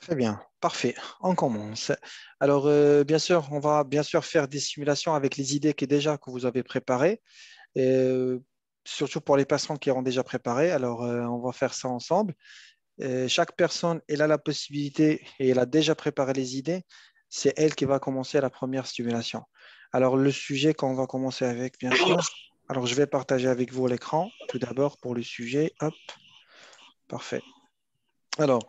Très bien, parfait. On commence. Alors, bien sûr, on va bien sûr faire des simulations avec les idées que vous avez préparées, et, surtout pour les personnes qui ont déjà préparé. Alors, on va faire ça ensemble. Chaque personne, elle a la possibilité et elle a déjà préparé les idées. C'est elle qui va commencer la première simulation. Alors, le sujet qu'on va commencer avec, bien sûr. Alors, je vais partager avec vous l'écran. Tout d'abord, pour le sujet. Hop, parfait. Alors,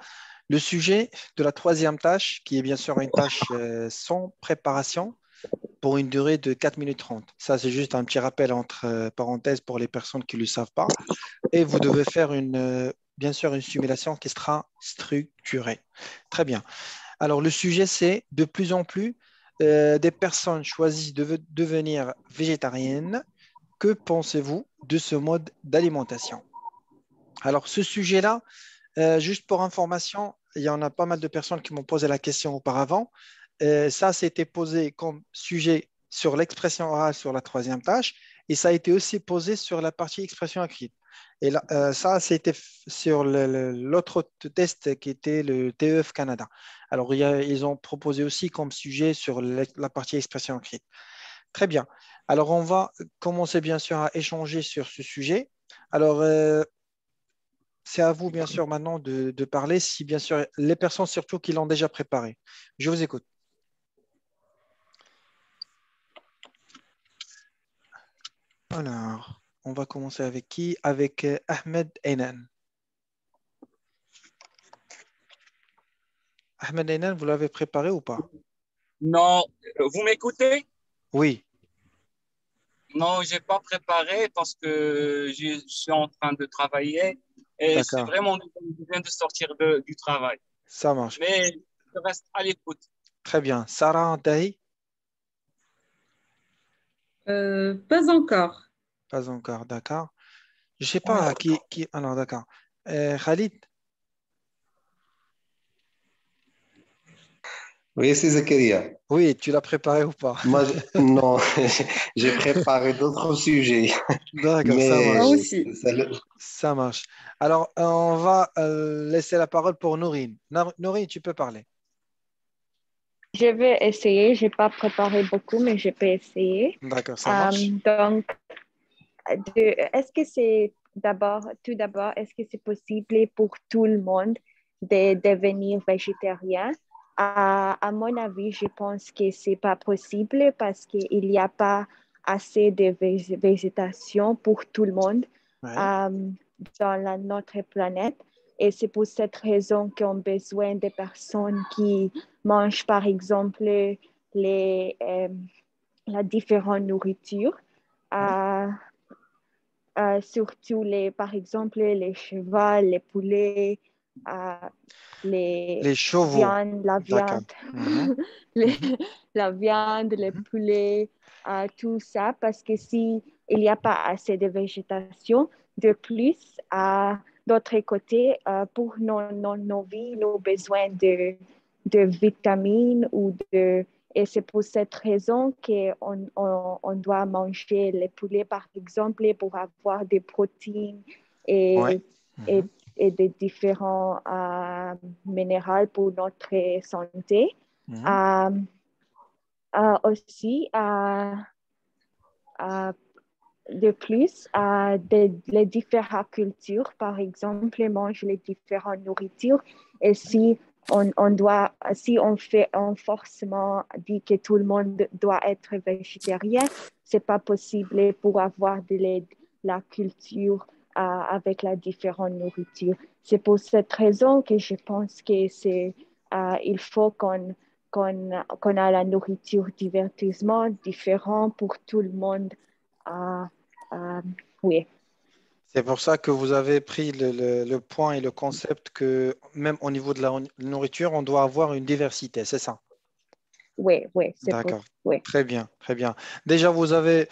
le sujet de la troisième tâche, qui est bien sûr une tâche sans préparation pour une durée de 4 minutes 30. Ça, c'est juste un petit rappel entre parenthèses pour les personnes qui ne le savent pas. Et vous devez faire bien sûr une simulation qui sera structurée. Très bien. Alors, le sujet, c'est de plus en plus des personnes choisissent de devenir végétariennes. Que pensez-vous de ce mode d'alimentation? Alors, ce sujet-là, juste pour information, il y en a pas mal de personnes qui m'ont posé la question auparavant. Ça, c'était posé comme sujet sur l'expression orale sur la troisième tâche et ça a été aussi posé sur la partie expression écrite. Et là, ça, c'était sur l'autre test qui était le TEF Canada. Alors, ils ont proposé aussi comme sujet sur la partie expression écrite. Très bien. Alors, on va commencer bien sûr à échanger sur ce sujet. Alors, c'est à vous, bien sûr, maintenant de parler, si bien sûr, les personnes surtout qui l'ont déjà préparé. Je vous écoute. Alors, on va commencer avec qui? Avec Ahmed Aynan. Ahmed Aynan, vous l'avez préparé ou pas? Non, vous m'écoutez? Oui, Non, j'ai pas préparé parce que je suis en train de travailler et c'est d'accord. vraiment, je viens de sortir du travail. Ça marche. Mais je reste à l'écoute. Très bien. Sarah Dahi? Pas encore. Pas encore, d'accord. Je sais pas qui... Alors, d'accord. Khalid? Oui, c'est Zakaria. Oui, tu l'as préparé ou pas? Non, j'ai préparé d'autres sujets, D'accord, ça Moi mais marche. aussi. Ça marche. Alors, on va laisser la parole pour Nourine. Nourine, tu peux parler. Je vais essayer. Je n'ai pas préparé beaucoup, mais je peux essayer. D'accord, ça marche. Donc, est-ce que c'est tout d'abord, est-ce que c'est possible pour tout le monde de devenir végétarien? À mon avis, je pense que c'est pas possible parce qu'il n'y a pas assez de végétation pour tout le monde Oui. euh, dans notre planète. Et c'est pour cette raison qu'on a besoin de personnes qui mangent, par exemple, la différente nourriture. Oui. Euh, Surtout par exemple, les chevaux, les poulets, euh, les Les chevaux. viandes, la D'accord. viande, Mhm, les- mhm, la viande, les mhm. poulets, tout ça, parce que si il n'y a pas assez de végétation, de plus, d'autre côté, pour nos vies, nos besoins de vitamines et c'est pour cette raison qu'on doit manger les poulets, par exemple, pour avoir des protéines Oui. et, et, Mhm, et des différents minéraux pour notre santé. mhm. Euh, Aussi, euh, de plus, les différentes cultures, par exemple, mangent les différentes nourritures. Et si on forcément dit que tout le monde doit être végétarien, c'est pas possible pour avoir la culture avec la différente nourriture. C'est pour cette raison que je pense que il faut qu'on a la nourriture divertissement différent pour tout le monde. Ah, oui, C'est pour ça que vous avez pris le point et le concept que même au niveau de la nourriture, on doit avoir une diversité, c'est ça? oui, oui, c'est pour, D'accord. oui, Très bien, très bien. Déjà, vous avez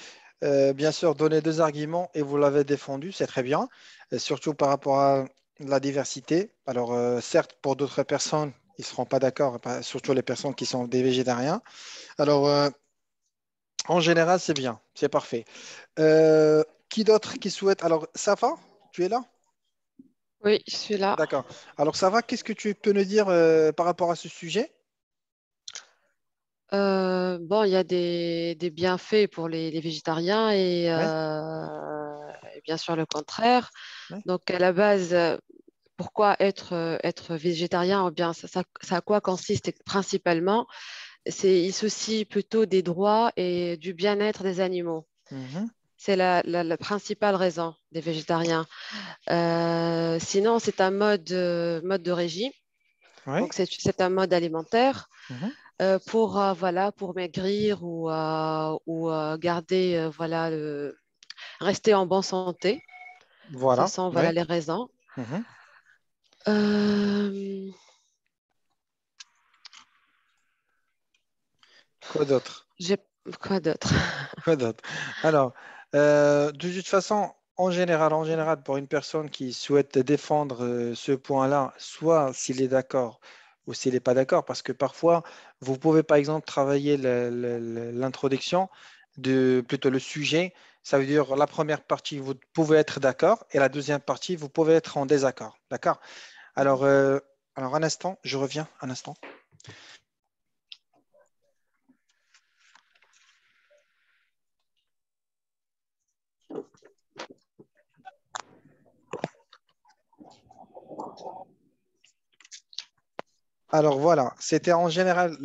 bien sûr donné deux arguments et vous l'avez défendu, c'est très bien, surtout par rapport à la diversité. Alors, certes, pour d'autres personnes, ils ne seront pas d'accord, surtout les personnes qui sont des végétariens. Alors, en général, c'est bien, c'est parfait. Qui d'autre qui souhaite? Alors, Safa, tu es là? Oui, je suis là. D'accord. Alors, ça va, qu'est-ce que tu peux nous dire par rapport à ce sujet? Bon, il y a des bienfaits pour les végétariens Oui, et bien sûr le contraire. oui. Donc, à la base, pourquoi être végétarien? Ou bien, ça à quoi consiste principalement? Il soucie plutôt des droits et du bien-être des animaux. Mhm. C'est la principale raison des végétariens. Sinon, c'est un mode de régime. Oui. Donc, c'est un mode alimentaire Mhm. voilà, pour maigrir ou garder, voilà, rester en bonne santé. Ce Voilà. sont, Oui. voilà, les raisons. Mhm. Euh, Quoi d'autre? j'ai quoi d'autre? Quoi d'autre? Alors, de toute façon, en général, pour une personne qui souhaite défendre ce point-là, soit s'il est d'accord ou s'il n'est pas d'accord, parce que parfois, vous pouvez par exemple travailler l'introduction plutôt le sujet. Ça veut dire la première partie, vous pouvez être d'accord, et la deuxième partie, vous pouvez être en désaccord. D'accord? Alors, alors, un instant, je reviens, un instant. Alors voilà, c'était en général,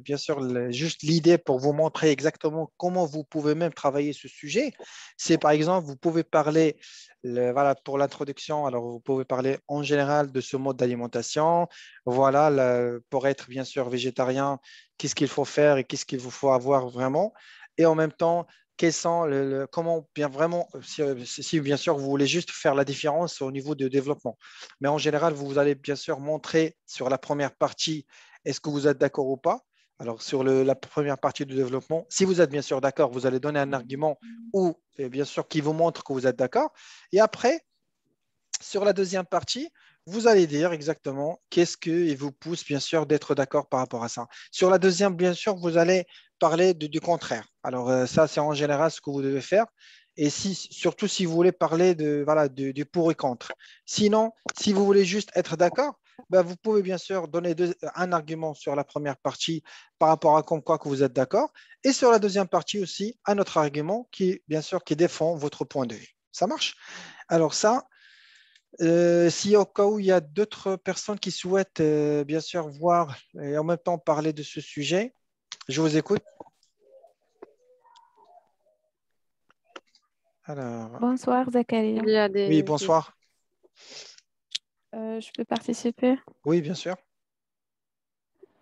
bien sûr, juste l'idée pour vous montrer exactement comment vous pouvez même travailler ce sujet. C'est par exemple, vous pouvez parler, voilà, pour l'introduction, alors vous pouvez parler en général de ce mode d'alimentation. Voilà, pour être bien sûr végétarien, qu'est-ce qu'il faut faire et qu'est-ce qu'il vous faut avoir vraiment. Et en même temps, quels sont comment bien vraiment, si bien sûr vous voulez juste faire la différence au niveau de développement. Mais en général, vous allez bien sûr montrer sur la première partie, est-ce que vous êtes d'accord ou pas? Alors, sur la première partie du développement, si vous êtes bien sûr d'accord, vous allez donner un argument ou bien sûr qui vous montre que vous êtes d'accord. Et après, sur la deuxième partie, vous allez dire exactement qu'est-ce qui vous pousse bien sûr d'être d'accord par rapport à ça. Sur la deuxième, bien sûr, vous allez parler du contraire. Alors ça, c'est en général ce que vous devez faire. Et surtout si vous voulez parler voilà, du pour et contre. Sinon, si vous voulez juste être d'accord, ben, vous pouvez bien sûr donner un argument sur la première partie par rapport à comme quoi que vous êtes d'accord. Et sur la deuxième partie aussi, un autre argument qui, bien sûr, qui défend votre point de vue. Ça marche? Alors ça, si au cas où il y a d'autres personnes qui souhaitent bien sûr voir et en même temps parler de ce sujet, je vous écoute. Alors, Bonsoir Zakaria. Il y a oui, des... bonsoir. Je peux participer? Oui, bien sûr,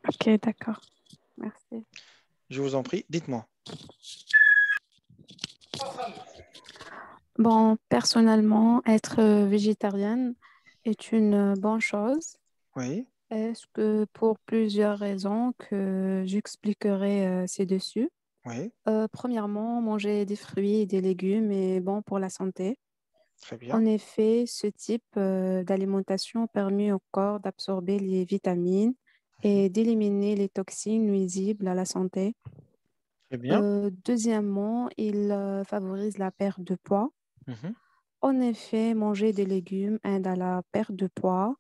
Ok, d'accord. Merci. je vous en prie, dites-moi. Bon, personnellement, être végétarienne est une bonne chose. Oui, Est-ce que pour plusieurs raisons que j'expliquerai ci-dessus. oui, Premièrement, manger des fruits et des légumes est bon pour la santé. très bien, En effet, ce type d'alimentation permet au corps d'absorber les vitamines et d'éliminer les toxines nuisibles à la santé. très bien. Deuxièmement, il favorise la perte de poids. Mhm, En effet, manger des légumes aide à la perte de poids,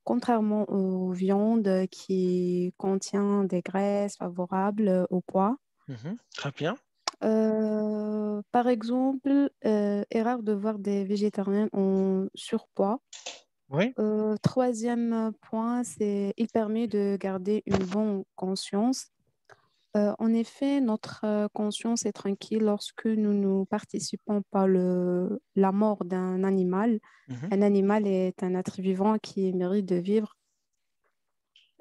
contrairement aux viandes qui contiennent des graisses favorables au poids. mhm, très bien. Par exemple, est rare de voir des végétariens en surpoids. Oui, Troisième point, c'est il permet de garder une bonne conscience. En effet, notre conscience est tranquille lorsque nous ne participons pas la mort d'un animal. mhm, Un animal est un être vivant qui mérite de vivre.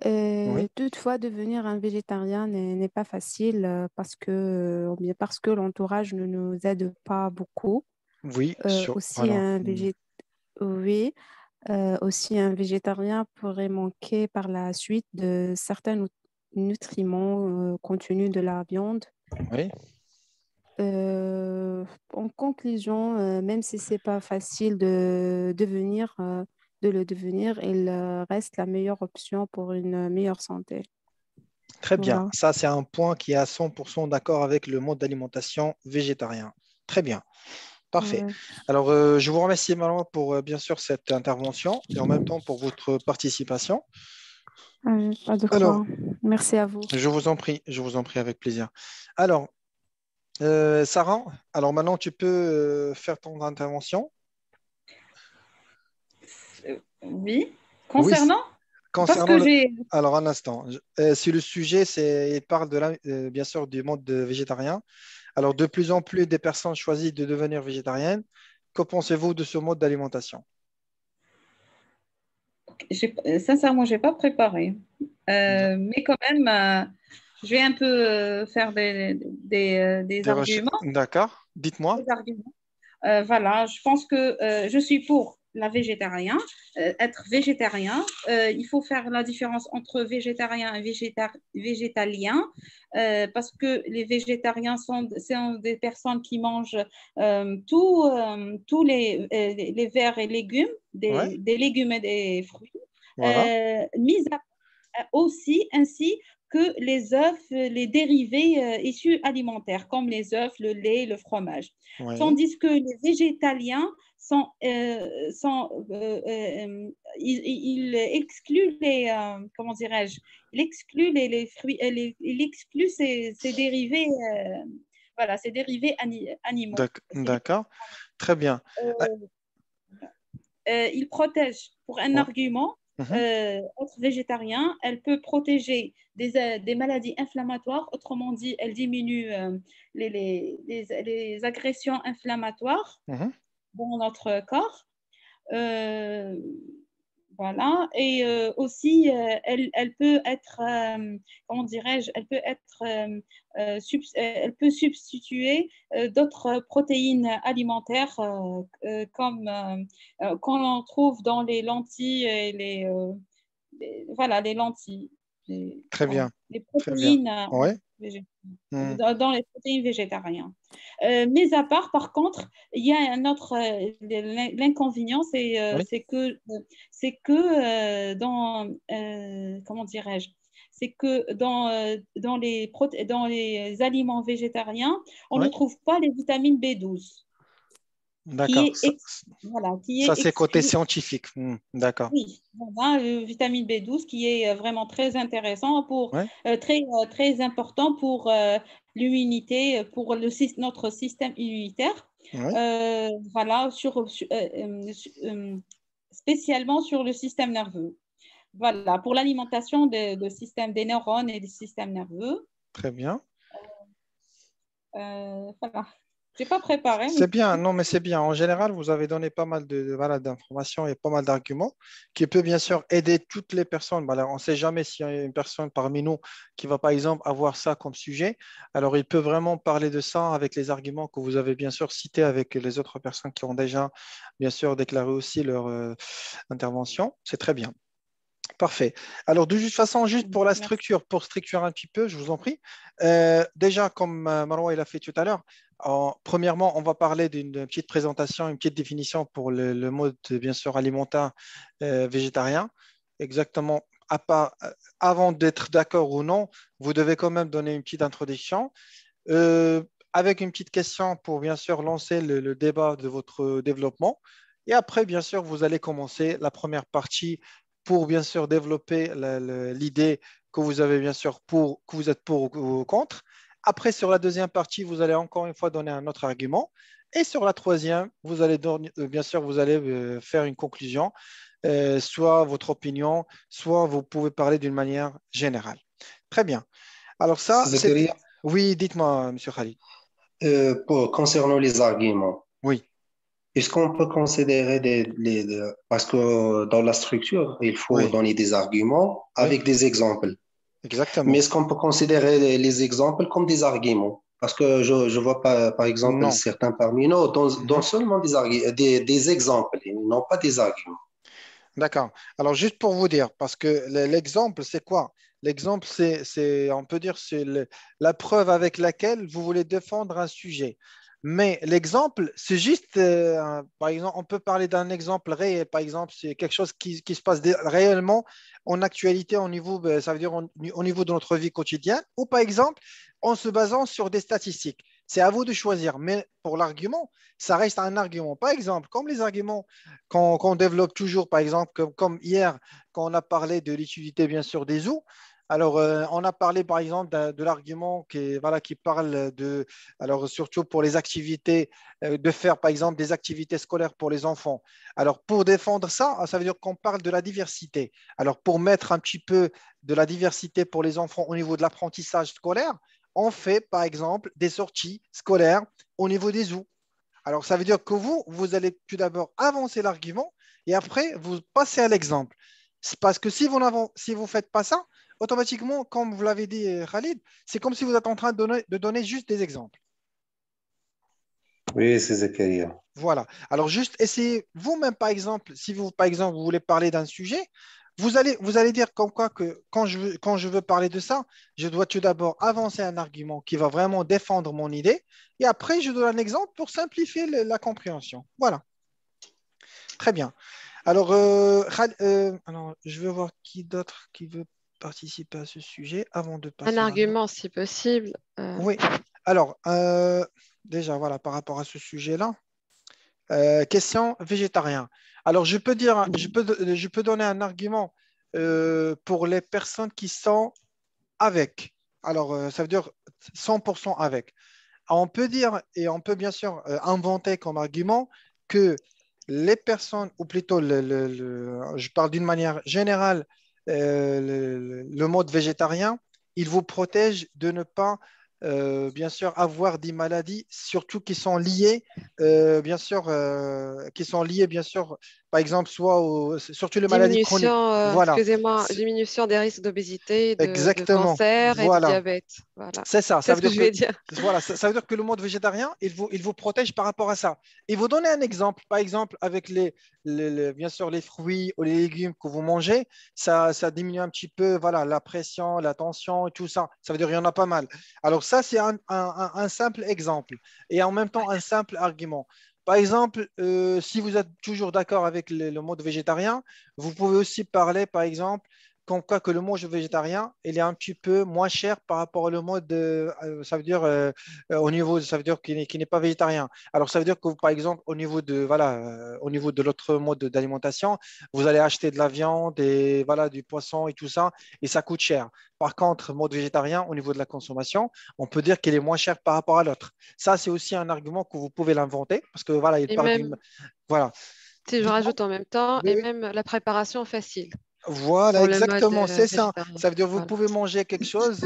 oui, Toutefois, devenir un végétarien n'est pas facile ou bien parce que l'entourage ne nous aide pas beaucoup. oui, Aussi, voilà. Mhm, oui, aussi un végétarien pourrait manquer par la suite de certains nutriments contenus de la viande. oui, En conclusion, même si c'est pas facile de le devenir, il reste la meilleure option pour une meilleure santé. très bien. Voilà. Ça, c'est un point qui est à 100% d'accord avec le mode d'alimentation végétarien. Très bien. Parfait. Ouais. Alors, je vous remercie Marouane pour bien sûr cette intervention et en même temps pour votre participation. Pas de Alors, quoi. Merci à vous. je vous en prie avec plaisir. Alors, Sarah, alors maintenant tu peux faire ton intervention. Oui. Oui, Concernant, parce concernant que le... j'ai, Alors, un instant. Si le sujet, il parle bien sûr du monde végétarien. Alors, de plus en plus des personnes choisissent de devenir végétariennes. Que pensez-vous de ce mode d'alimentation? sincèrement, j'ai pas préparé. Mais quand même, je vais un peu faire des arguments. D'accord. Dites-moi. Des arguments. Voilà, je pense que je suis pour la végétarien, être végétarien. Il faut faire la différence entre végétarien et végétalien, parce que les végétariens sont des personnes qui mangent tous les vers et légumes, Ouais, des légumes et des fruits, voilà. mis à aussi ainsi que les œufs, les dérivés issus alimentaires, comme les œufs, le lait, le fromage. Oui. Tandis que les végétaliens ils excluent comment dirais-je, il exclut les fruits, il exclut ces dérivés, voilà, ces dérivés animaux. D'accord. Très bien. Ah, Il protège, pour un ouais. argument, Mhm. être végétarien, elle peut protéger des maladies inflammatoires, autrement dit, elle diminue les agressions inflammatoires Mhm. dans notre corps. Euh, voilà. Et aussi, elle peut être, comment dirais-je, elle peut être, elle peut substituer d'autres protéines alimentaires comme qu'on en trouve dans les lentilles et voilà, les lentilles, Très bien. les Très bien. protéines Oui. dans les protéines végétariennes. Mais à part, par contre, il y a un autre, l'inconvénient, Oui. c'est que comment dirais-je, c'est que dans les aliments végétariens, on ne Oui. trouve pas les vitamines B12, qui D'accord. est, voilà, qui Ça, est c'est côté exclu. scientifique. D'accord. Oui, voilà, le vitamine B12 qui est vraiment très intéressant Oui. très important pour l'immunité, pour notre système immunitaire. Oui. Voilà, spécialement sur le système nerveux. Voilà, pour l'alimentation de système des neurones et des systèmes nerveux. Très bien. Voilà. Je n'ai pas préparé, mais C'est bien, non, mais c'est bien. En général, vous avez donné pas mal voilà, d'informations et pas mal d'arguments qui peut bien sûr aider toutes les personnes. Voilà, on ne sait jamais s'il y a une personne parmi nous qui va, par exemple, avoir ça comme sujet. Alors, il peut vraiment parler de ça avec les arguments que vous avez bien sûr cités avec les autres personnes qui ont déjà, bien sûr, déclaré aussi leur intervention. C'est très bien. Parfait. Alors, de toute façon, juste pour la merci. structure, pour structurer un petit peu, je vous en prie. Déjà, comme Marois il a fait tout à l'heure, premièrement, on va parler d'une petite présentation, une petite définition pour le mode, bien sûr, alimentaire végétarien. Exactement. Avant d'être d'accord ou non, vous devez quand même donner une petite introduction. Euh, Avec une petite question pour, bien sûr, lancer le débat de votre développement. Et après, bien sûr, vous allez commencer la première partie pour bien sûr développer l'idée que vous avez bien sûr que vous êtes pour ou contre. Après, sur la deuxième partie, vous allez encore une fois donner un autre argument. Et sur la troisième, vous allez bien sûr, vous allez faire une conclusion, soit votre opinion, soit vous pouvez parler d'une manière générale. Très bien. Alors ça, c'était... Zakaria, Oui, dites-moi, Monsieur Khalid. concernant les arguments, Oui, est-ce qu'on peut considérer parce que dans la structure, il faut oui, donner des arguments oui, avec des exemples. Mais exactement. est-ce qu'on peut considérer les exemples comme des arguments? Parce que je vois pas, par exemple, Non. certains parmi nous dont Mhm. seulement des exemples, et non pas des arguments. D'accord. Alors, juste pour vous dire, parce que l'exemple, c'est quoi? L'exemple, on peut dire, c'est la preuve avec laquelle vous voulez défendre un sujet. Mais l'exemple, c'est juste, par exemple, on peut parler d'un exemple réel. Par exemple, c'est quelque chose qui se passe réellement en actualité au niveau, ça veut dire au niveau de notre vie quotidienne, ou par exemple, en se basant sur des statistiques. C'est à vous de choisir. Mais pour l'argument, ça reste un argument. Par exemple, comme les arguments qu'on développe toujours, par exemple, comme hier, quand on a parlé de l'utilité, bien sûr, des eaux. Alors, on a parlé, par exemple, de l'argument voilà, qui parle de, alors surtout pour les activités, de faire, par exemple, des activités scolaires pour les enfants. Alors, pour défendre ça, ça veut dire qu'on parle de la diversité. Alors, pour mettre un petit peu de la diversité pour les enfants au niveau de l'apprentissage scolaire, on fait, par exemple, des sorties scolaires au niveau des zoos. Alors, ça veut dire que vous allez tout d'abord avancer l'argument et après, vous passez à l'exemple. C'est parce que si vous faites pas ça, automatiquement, comme vous l'avez dit, Khalid, c'est comme si vous êtes en train de donner juste des exemples. Oui, c'est Zakaria. Voilà. Alors, juste essayez vous-même, par exemple, si vous, par exemple, vous voulez parler d'un sujet, vous allez dire comme quoi que quand je veux parler de ça, je dois tout d'abord avancer un argument qui va vraiment défendre mon idée et après, je donne un exemple pour simplifier la compréhension. Voilà. Très bien. Alors, alors, je vais voir qui d'autre qui veut participer à ce sujet avant de Un passer à un autre. argument, si possible. Oui. Alors, déjà, voilà, par rapport à ce sujet-là. Question végétarien. Alors, je peux donner un argument pour les personnes qui sont avec. Alors, ça veut dire 100% avec. On peut dire et on peut bien sûr inventer comme argument que les personnes, ou plutôt je parle d'une manière générale, le mode végétarien, il vous protège de ne pas, bien sûr, avoir des maladies, surtout qui sont liées, bien sûr, bien sûr, par exemple, surtout les maladies chroniques. Voilà, Excusez-moi, diminution des risques d'obésité, de exactement. cancer et de Voilà. diabète. Voilà. C'est ça, C'est ça ce veut que dire je que vais dire. voilà, ça veut dire que le mode végétarien, il vous protège par rapport à ça. Et vous donnez un exemple, par exemple, avec bien sûr les fruits ou les légumes que vous mangez, ça diminue un petit peu voilà, la pression, la tension et tout ça. Ça veut dire qu'il y en a pas mal. Alors ça, c'est un simple exemple et en même temps un simple argument. Par exemple, si vous êtes toujours d'accord avec le mode végétarien, vous pouvez aussi parler, par exemple, comme quoi que le mode végétarien, il est un petit peu moins cher par rapport au mode, ça veut dire au niveau, ça veut dire qu'il n'est pas végétarien. Alors ça veut dire que par exemple au niveau de voilà, au niveau de l'autre mode d'alimentation, vous allez acheter de la viande et voilà du poisson et tout ça, et ça coûte cher. Par contre, mode végétarien, au niveau de la consommation, on peut dire qu'il est moins cher par rapport à l'autre. Ça, c'est aussi un argument que vous pouvez l'inventer parce que voilà, il Et part d'une même, voilà. si je Dites-moi. rajoute en même temps, Oui, et oui. même la préparation facile Voilà, pour le mode exactement, c'est ça. végétarien. Ça veut dire que vous Voilà. pouvez manger quelque chose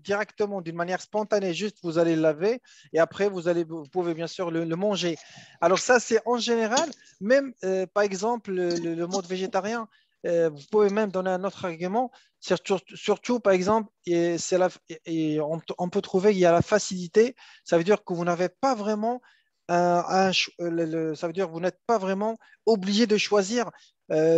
directement, d'une manière spontanée, juste vous allez le laver et après vous pouvez bien sûr le manger. Alors ça, c'est en général, même par exemple le mode végétarien, vous pouvez même donner un autre argument, surtout par exemple, on peut trouver qu'il y a la facilité, ça veut dire que vous n'avez pas vraiment ça veut dire que vous n'êtes pas vraiment obligé de choisir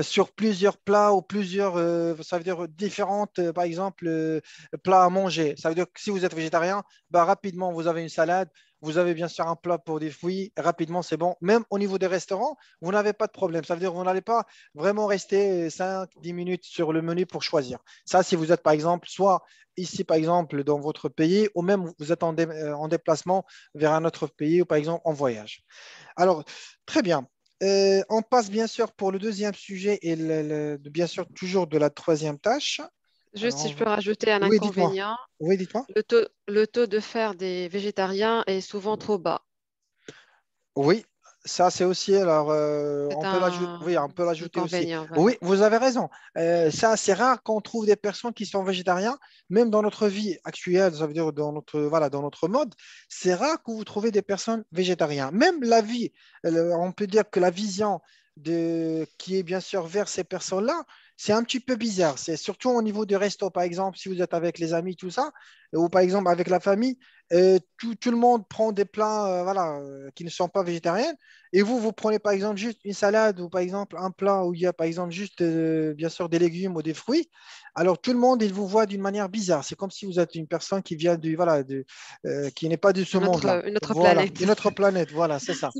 sur plusieurs plats ou plusieurs, ça veut dire différentes, par exemple, plats à manger. Ça veut dire que si vous êtes végétarien, bah, rapidement, vous avez une salade, vous avez bien sûr un plat pour des fruits, rapidement, c'est bon. Même au niveau des restaurants, vous n'avez pas de problème. Ça veut dire que vous n'allez pas vraiment rester 5 10 minutes sur le menu pour choisir. Ça, si vous êtes, par exemple, soit ici, par exemple, dans votre pays, ou même vous êtes en déplacement vers un autre pays, ou par exemple en voyage. Alors, très bien. On passe bien sûr pour le deuxième sujet et bien sûr toujours de la troisième tâche. Juste Alors, si je peux rajouter un oui, dites-moi. inconvénient, Oui, dites-moi. le taux de fer des végétariens est souvent trop bas. Oui, ça c'est aussi. Alors, C'est on peut l'ajouter. un Oui, on peut l'ajouter aussi. inconvénient, voilà. Oui, vous avez raison. Ça, c'est rare qu'on trouve des personnes qui sont végétariens, même dans notre vie actuelle. Ça veut dire dans notre voilà, dans notre mode, c'est rare que vous trouvez des personnes végétariennes. Même la vie, on peut dire que la vision qui est bien sûr vers ces personnes-là, c'est un petit peu bizarre. C'est surtout au niveau du resto, par exemple, si vous êtes avec les amis, tout ça, ou par exemple avec la famille. Tout le monde prend des plats voilà, qui ne sont pas végétariens. Et vous prenez par exemple juste une salade ou par exemple un plat où il y a par exemple juste bien sûr des légumes ou des fruits. Alors tout le monde, il vous voit d'une manière bizarre. C'est comme si vous êtes une personne qui vient voilà, qui n'est pas de ce monde-là. Une autre Voilà, planète. une autre planète. Voilà, c'est ça.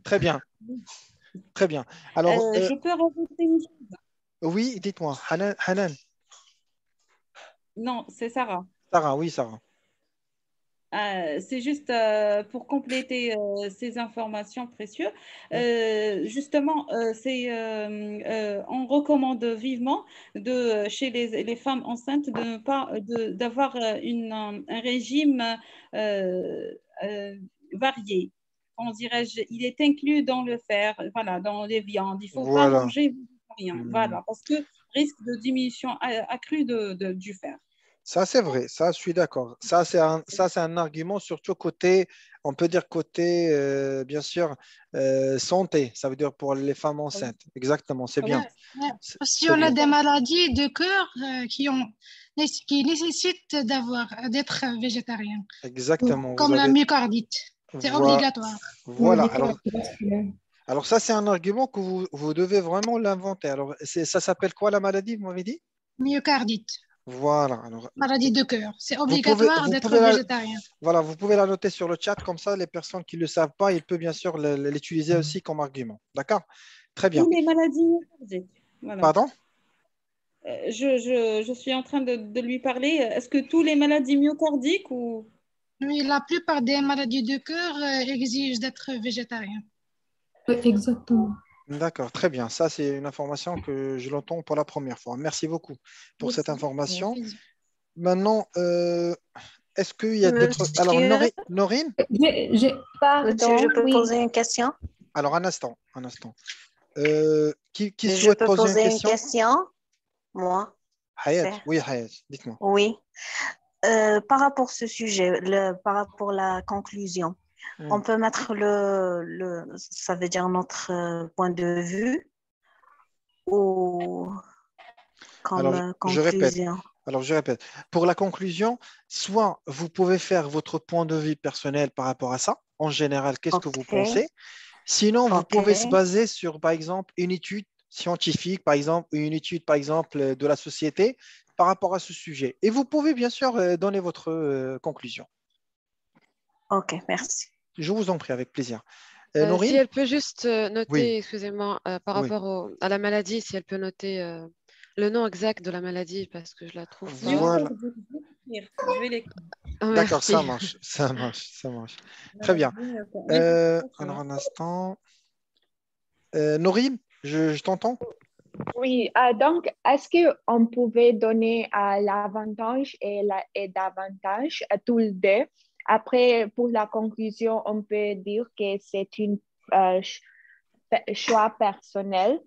Très bien, très bien. Alors, Je peux rajouter une chose. oui, dites-moi. Hanan, Non, c'est Sarah. Sarah, oui, Sarah. C'est juste pour compléter ces informations précieuses. Justement, on recommande vivement chez les femmes enceintes de ne pas d'avoir un régime varié. On dirait-je, il est inclus dans le fer, voilà, dans les viandes. Il ne faut pas Voilà. manger végétarien, voilà, parce que risque de diminution accrue du fer. Ça, c'est vrai, ça, je suis d'accord. Ça, c'est un argument, surtout côté, on peut dire côté, bien sûr, santé. Ça veut dire pour les femmes enceintes. Exactement, c'est bien. Oui. Aussi, C'est on a bien. des maladies de cœur qui nécessitent d'être végétarien, Exactement, vous comme la avez. myocardite. C'est Voi- obligatoire. Voilà. Alors ça, c'est un argument que vous devez vraiment l'inventer. Alors, ça s'appelle quoi la maladie, vous m'avez dit? Myocardite, Voilà. Alors, maladie de cœur. C'est vous pouvez, obligatoire vous d'être pouvez végétarien. voilà, vous pouvez la noter sur le chat, comme ça, les personnes qui ne le savent pas, ils peuvent bien sûr l'utiliser aussi comme argument. D'accord? Très bien. Tous les maladies myocardiques. Voilà. Pardon? Je suis en train de lui parler. Est-ce que tous les maladies myocardiques ou... Oui, la plupart des maladies de cœur exigent d'être végétarien. Oui, exactement. D'accord, très bien. Ça, c'est une information que je l'entends pour la première fois. Merci beaucoup pour cette information. Maintenant, est-ce qu'il y a d'autres... Alors, Monsieur, Norine? J'ai- monsieur, je peux oui. poser une question? Alors, un instant, un instant. Qui Je souhaite peux poser une poser une question? question? Moi, Hayat, c'est- oui, Hayat, dites-moi. oui. Par rapport à ce sujet, par rapport à la conclusion, on peut mettre ça veut dire notre point de vue ou Alors, comme je répète. conclusion? Alors, je répète. Pour la conclusion, soit vous pouvez faire votre point de vue personnel par rapport à ça. En général, qu'est-ce que vous Ok, pensez? Sinon, vous ok, pouvez se baser sur, par exemple, une étude scientifique, par exemple, ou une étude, par exemple, de la société par rapport à ce sujet. Et vous pouvez, bien sûr, donner votre conclusion. ok, merci. Je vous en prie, avec plaisir. Si Nourine? elle peut juste Oui, noter, excusez-moi, par oui. rapport à la maladie, si elle peut noter le nom exact de la maladie, parce que je la trouve pas. Voilà. Je vais l'écrire. D'accord, ça Merci. marche, ça marche, ça marche. Très bien. Alors, un instant. Nourine, je t'entends? Oui, donc, est-ce qu'on pouvait donner l'avantage et davantage à tous les deux? Après, pour la conclusion, on peut dire que c'est un choix personnel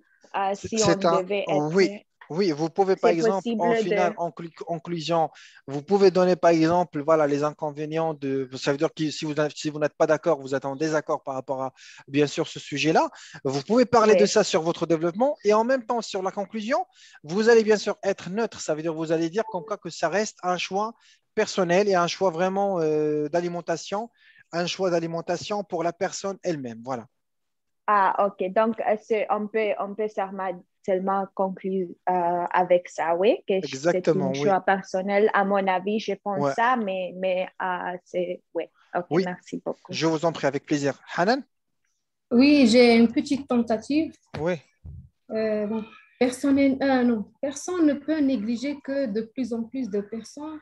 si on C'est un... devait Oui, être... oui, vous pouvez par C'est exemple, en possible finale, de... en conclusion, vous pouvez donner par exemple, voilà, les inconvénients de... Ça veut dire que si vous n'êtes pas d'accord, vous êtes en désaccord par rapport à, bien sûr, ce sujet-là, vous pouvez parler de Oui. ça sur votre développement et en même temps, sur la conclusion, vous allez bien sûr être neutre. Ça veut dire vous allez dire comme quoi que ça reste un choix personnel et un choix vraiment d'alimentation, un choix d'alimentation pour la personne elle-même. Voilà. Ah, ok. Donc, on peut seulement conclure avec ça, oui, que c'est Exactement, un oui. choix personnel. À mon avis, je pense Ouais. ça, mais c'est... Oui, ok, Oui, merci beaucoup. je vous en prie, avec plaisir. Hanan? Oui, j'ai une petite tentative. Oui. Bon, non, personne ne peut négliger que de plus en plus de personnes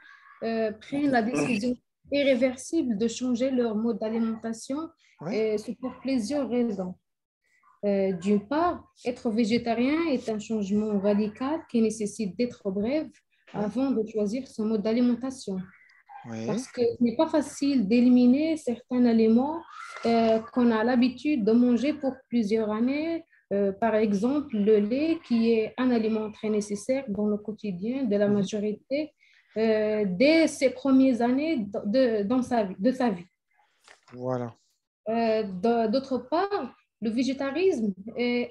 prennent la décision irréversible de changer leur mode d'alimentation Oui. et c'est pour plusieurs raisons. D'une part, être végétarien est un changement radical qui nécessite d'être bref avant de choisir son mode d'alimentation. Oui. Parce que ce n'est pas facile d'éliminer certains aliments qu'on a l'habitude de manger pour plusieurs années. Par exemple, le lait, qui est un aliment très nécessaire dans le quotidien de la Mhm. majorité dès ses premières années de sa vie. Voilà. D'autre part, le végétarisme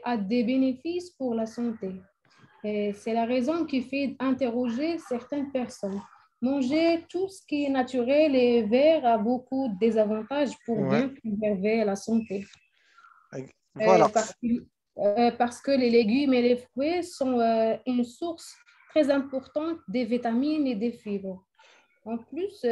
a des bénéfices pour la santé. Et c'est la raison qui fait interroger certaines personnes. Manger tout ce qui est naturel et vert a beaucoup de désavantages pour Ouais. bien préserver la santé. Voilà. Parce que les légumes et les fruits sont une source très importante des vitamines et des fibres. En plus,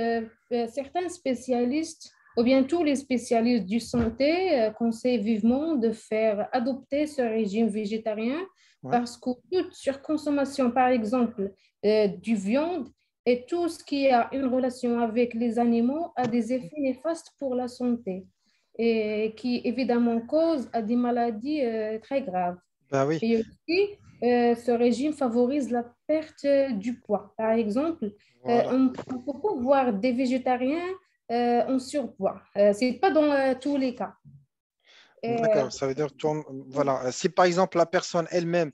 certains spécialistes, ou bien tous les spécialistes du santé, conseillent vivement de faire adopter ce régime végétarien Ouais. parce que toute surconsommation, par exemple, du viande, et tout ce qui a une relation avec les animaux a des effets néfastes pour la santé et qui évidemment cause à des maladies très graves. Ben oui, Et aussi, ce régime favorise la perte du poids. Par exemple, voilà. on peut pas voir des végétariens en surpoids. Ce n'est pas dans tous les cas. D'accord, ça veut dire, voilà, si par exemple la personne elle-même,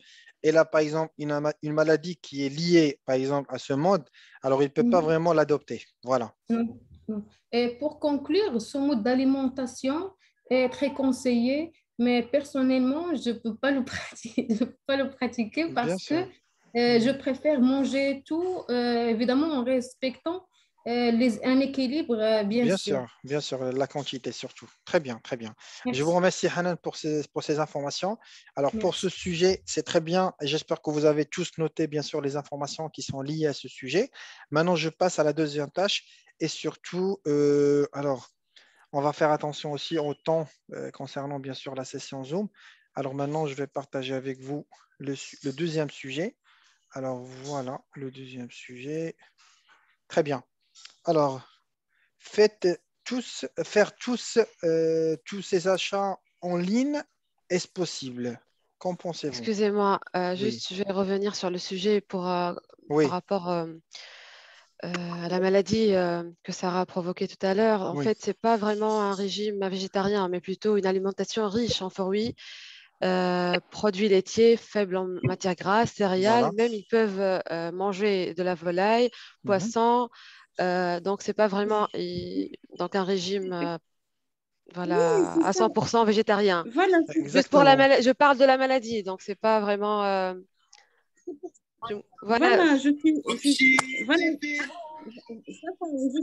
elle a par exemple une maladie qui est liée par exemple à ce mode, alors il ne peut pas Mhm. vraiment l'adopter. Voilà. Non, non. Et pour conclure, ce mode d'alimentation est très conseillé, mais personnellement, je ne peux pas le pratiquer, je peux pas le pratiquer Bien parce que sûr. je préfère manger tout, évidemment en respectant un équilibre, bien sûr. Bien sûr, la quantité surtout. Très bien, très bien. Je vous Merci. remercie, Hanan, pour ces informations. Alors, pour ce Merci. sujet, c'est très bien. J'espère que vous avez tous noté, bien sûr, les informations qui sont liées à ce sujet. Maintenant, je passe à la deuxième tâche et surtout, alors, on va faire attention aussi au temps concernant, bien sûr, la session Zoom. Alors, maintenant, je vais partager avec vous le deuxième sujet. Alors, voilà, le deuxième sujet. Très bien. Alors, faites faire tous ces achats en ligne, est-ce possible? Qu'en pensez-vous? Excusez-moi, Oui, juste, je vais revenir sur le sujet par oui, rapport à la maladie que Sarah a provoquée tout à l'heure. En oui. fait, c'est pas vraiment un régime végétarien, mais plutôt une alimentation riche en fruits, produits laitiers, faibles en matière grasse, céréales. Voilà. Même ils peuvent manger de la volaille, Mhm. poisson. Donc, c'est pas vraiment donc un régime Oui, voilà, c'est à ça. 100% végétarien. Voilà, Juste pour la Exactement. maladie, je parle de la maladie, donc c'est pas vraiment. Voilà, voilà, voilà, je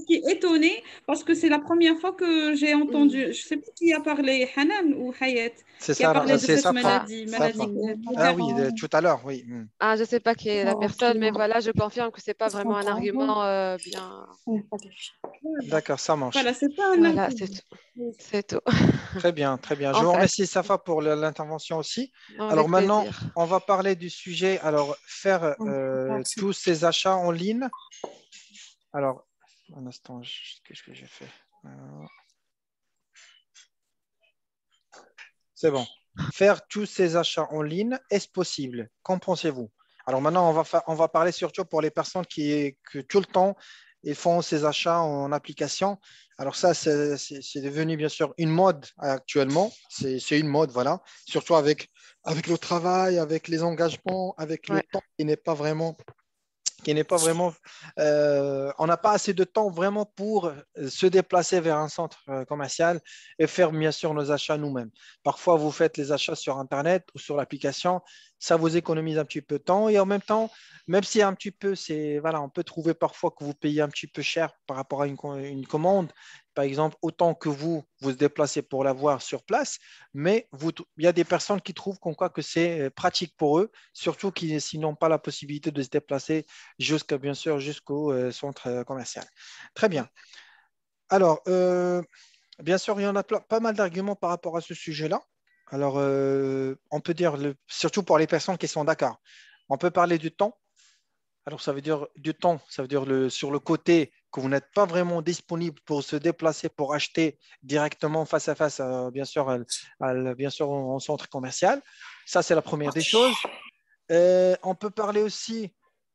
suis étonnée parce que c'est la première fois que j'ai entendu, je ne sais pas qui a parlé, Hanan ou Hayat, C'est qui a ça, parlé de c'est cette Safa. maladie, Safa. maladie Ah oui, tolérante. tout à l'heure, oui. Mm. ah, je sais pas qui est la Ok. personne, mais voilà, je confirme que c'est pas vraiment un argument bien. Voilà, D'accord, ça marche. voilà, c'est pas un Voilà, argument. c'est tout. Très bien, très bien. Je En vous fait, remercie, Safa, pour l'intervention aussi. Alors avec maintenant, plaisir. on va parler du sujet. Alors, faire tous ces achats en ligne. Alors, un instant, qu'est-ce que j'ai fait? C'est bon. Faire tous ces achats en ligne, est-ce possible? Qu'en pensez-vous? Alors maintenant, on va parler surtout pour les personnes que tout le temps, ils font ces achats en application. Alors ça, c'est devenu bien sûr une mode actuellement. C'est une mode, voilà. Surtout avec le travail, avec les engagements, avec le Ouais. temps qui n'est pas vraiment, on n'a pas assez de temps vraiment pour se déplacer vers un centre commercial et faire bien sûr nos achats nous-mêmes. Parfois, vous faites les achats sur Internet ou sur l'application, ça vous économise un petit peu de temps et en même temps, même si un petit peu, voilà, on peut trouver parfois que vous payez un petit peu cher par rapport à une commande. Par exemple, autant que vous déplacez pour l'avoir sur place, mais il y a des personnes qui trouvent qu'on quoi que c'est pratique pour eux, surtout s'ils n'ont pas la possibilité de se déplacer bien sûr jusqu'au centre commercial. Très bien. Alors, bien sûr, il y en a pas mal d'arguments par rapport à ce sujet-là. Alors, on peut dire, surtout pour les personnes qui sont d'accord, on peut parler du temps. Alors, ça veut dire du temps, ça veut dire sur le côté que vous n'êtes pas vraiment disponible pour se déplacer, pour acheter directement face à face, bien sûr, bien sûr, en centre commercial. Ça, c'est la première des choses. On peut parler aussi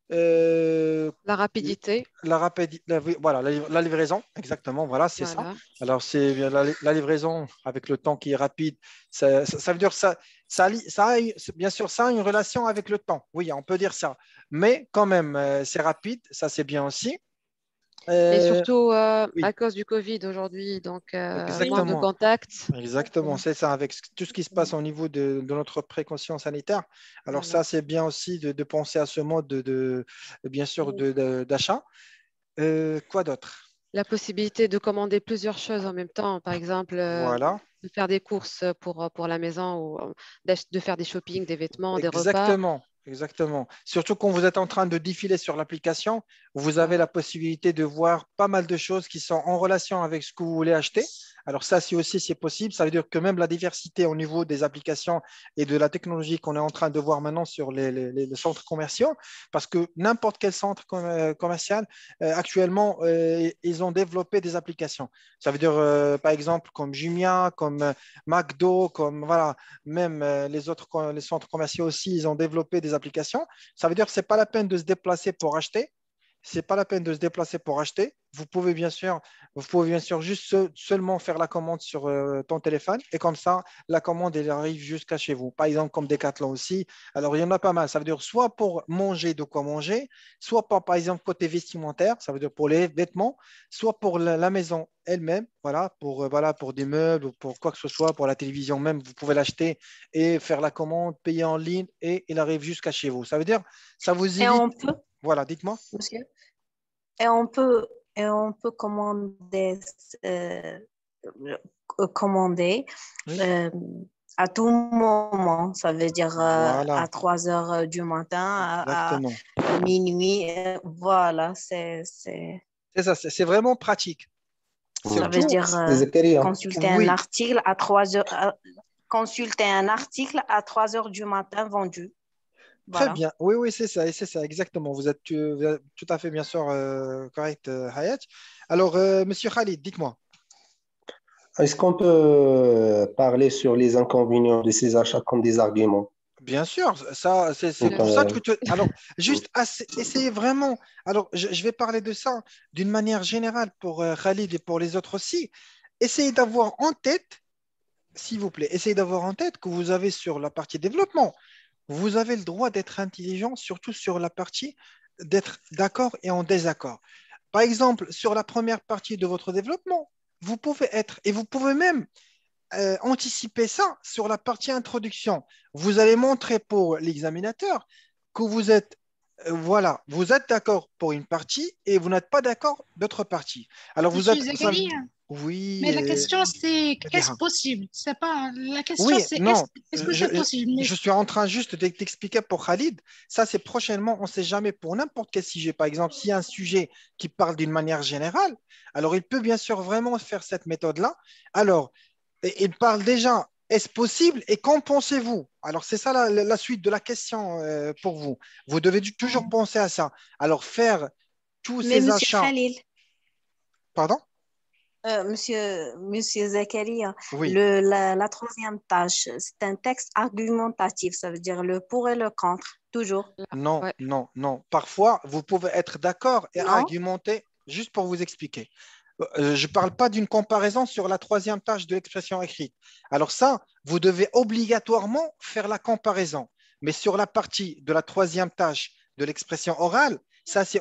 La rapidité, voilà, la livraison, exactement, voilà, c'est ça. voilà. Alors, c'est bien la livraison avec le temps qui est rapide. Ça veut dire bien sûr, ça a une relation avec le temps. Oui, on peut dire ça. Mais quand même, c'est rapide, ça c'est bien aussi. Et Euh, surtout à oui, cause du Covid aujourd'hui, donc manque de exactement. contact. Exactement, c'est ça, avec tout ce qui se passe au niveau de notre précaution sanitaire. Alors ça, Voilà. c'est bien aussi de penser à ce mode bien sûr, d'achat. Quoi d'autre? La possibilité de commander plusieurs choses en même temps, par exemple, Voilà, de faire des courses pour la maison ou de faire des shoppings, des vêtements, des repas. exactement. Exactement. Surtout quand vous êtes en train de défiler sur l'application, vous avez la possibilité de voir pas mal de choses qui sont en relation avec ce que vous voulez acheter. Alors ça, si aussi c'est possible, ça veut dire que même la diversité au niveau des applications et de la technologie qu'on est en train de voir maintenant sur les centres commerciaux, parce que n'importe quel centre commercial, actuellement, ils ont développé des applications. Ça veut dire, par exemple, comme Jumia, comme McDo, comme voilà, même les centres commerciaux aussi, ils ont développé des applications. Ça veut dire que ce n'est pas la peine de se déplacer pour acheter. C'est pas la peine de se déplacer pour acheter. Vous pouvez bien sûr juste seulement faire la commande sur ton téléphone et comme ça, la commande elle arrive jusqu'à chez vous. Par exemple, comme Decathlon aussi. Alors, il y en a pas mal. Ça veut dire soit pour manger de quoi manger, soit par exemple côté vestimentaire, ça veut dire pour les vêtements, soit pour la maison elle-même, voilà, pour des meubles, pour quoi que ce soit, pour la télévision même, vous pouvez l'acheter et faire la commande, payer en ligne et il arrive jusqu'à chez vous. Ça veut dire, ça vous Et évite. on peut, Voilà, dites-moi. monsieur, et on peut commander, euh, commander Oui, euh, à tout moment. Ça veut dire à voilà, 3 heures du matin, à exactement. minuit. Voilà, C'est ça, c'est vraiment pratique. ça veut Surtout, dire Zakaria, consulter un oui, article à 3 heures, consulter un article à 3 heures du matin vendu. très Voilà. bien. Oui, oui, c'est ça, exactement. Vous êtes tout à fait, bien sûr, correct, Hayat. Alors, Monsieur Khalid, dites-moi. est-ce qu'on peut parler sur les inconvénients de ces achats comme des arguments? Bien sûr, ça, c'est Donc, pour ça que alors, juste essayez vraiment. Alors, je vais parler de ça d'une manière générale pour Khalid et pour les autres aussi. Essayez d'avoir en tête, s'il vous plaît, essayez d'avoir en tête que vous avez sur la partie développement, vous avez le droit d'être intelligent, surtout sur la partie d'être d'accord et en désaccord. Par exemple, sur la première partie de votre développement, vous pouvez être, et vous pouvez même anticiper ça sur la partie introduction. Vous allez montrer pour l'examinateur que voilà, vous êtes d'accord pour une partie et vous n'êtes pas d'accord d'autre partie. Alors vous Monsieur êtes, ça, Zachary, oui, mais la question c'est qu'est-ce Madiha. possible? C'est pas la question Oui, c'est non, est-ce que je, c'est possible? Mais je suis en train juste de t'expliquer pour Khalid. Ça, c'est prochainement, on ne sait jamais pour n'importe quel sujet. Par exemple, s'il y a un sujet qui parle d'une manière générale, alors il peut bien sûr vraiment faire cette méthode-là. Alors, il parle déjà, est-ce possible et qu'en pensez-vous? Alors, c'est ça la suite de la question pour vous. Vous devez toujours penser à ça. Alors, faire tous Mais ces Monsieur achats, Khalil, pardon? Monsieur Zakaria, Oui. la troisième tâche, c'est un texte argumentatif, ça veut dire le pour et le contre, toujours. Non, Ouais. non, non. Parfois, vous pouvez être d'accord et Non? argumenter juste pour vous expliquer. Je ne parle pas d'une comparaison sur la troisième tâche de l'expression écrite. Alors ça, vous devez obligatoirement faire la comparaison. Mais sur la partie de la troisième tâche de l'expression orale, ça se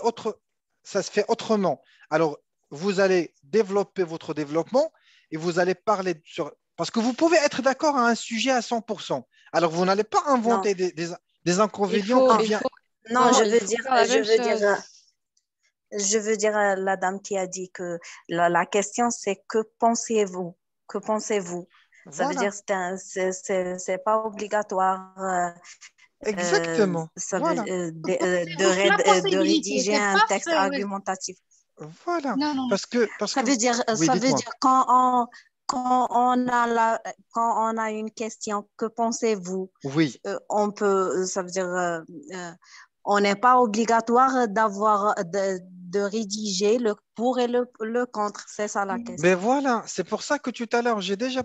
fait autrement. Alors, vous allez développer votre développement et vous allez parler sur... Parce que vous pouvez être d'accord à un sujet à 100%. Alors, vous n'allez pas Non, inventer des Il inconvénients faut, qui non, il viennent... faut, non, non, il faut faire la même chose. je veux dire à la dame qui a dit que la question c'est que pensez-vous? Que pensez-vous? Ça veut Voilà, dire c'est pas obligatoire. exactement. Ça veut, Voilà. c'est aussi la de possibilité, rédiger c'est un pas texte fait, ouais. argumentatif. Voilà. Non, non, Parce que, oui, Ça veut dites-moi. dire quand on a une question, que pensez-vous? Oui. Ça veut dire, on n'est pas obligatoire de rédiger le pour et le contre. C'est ça la Mais question. voilà, c'est pour ça que tout à l'heure, j'ai déjà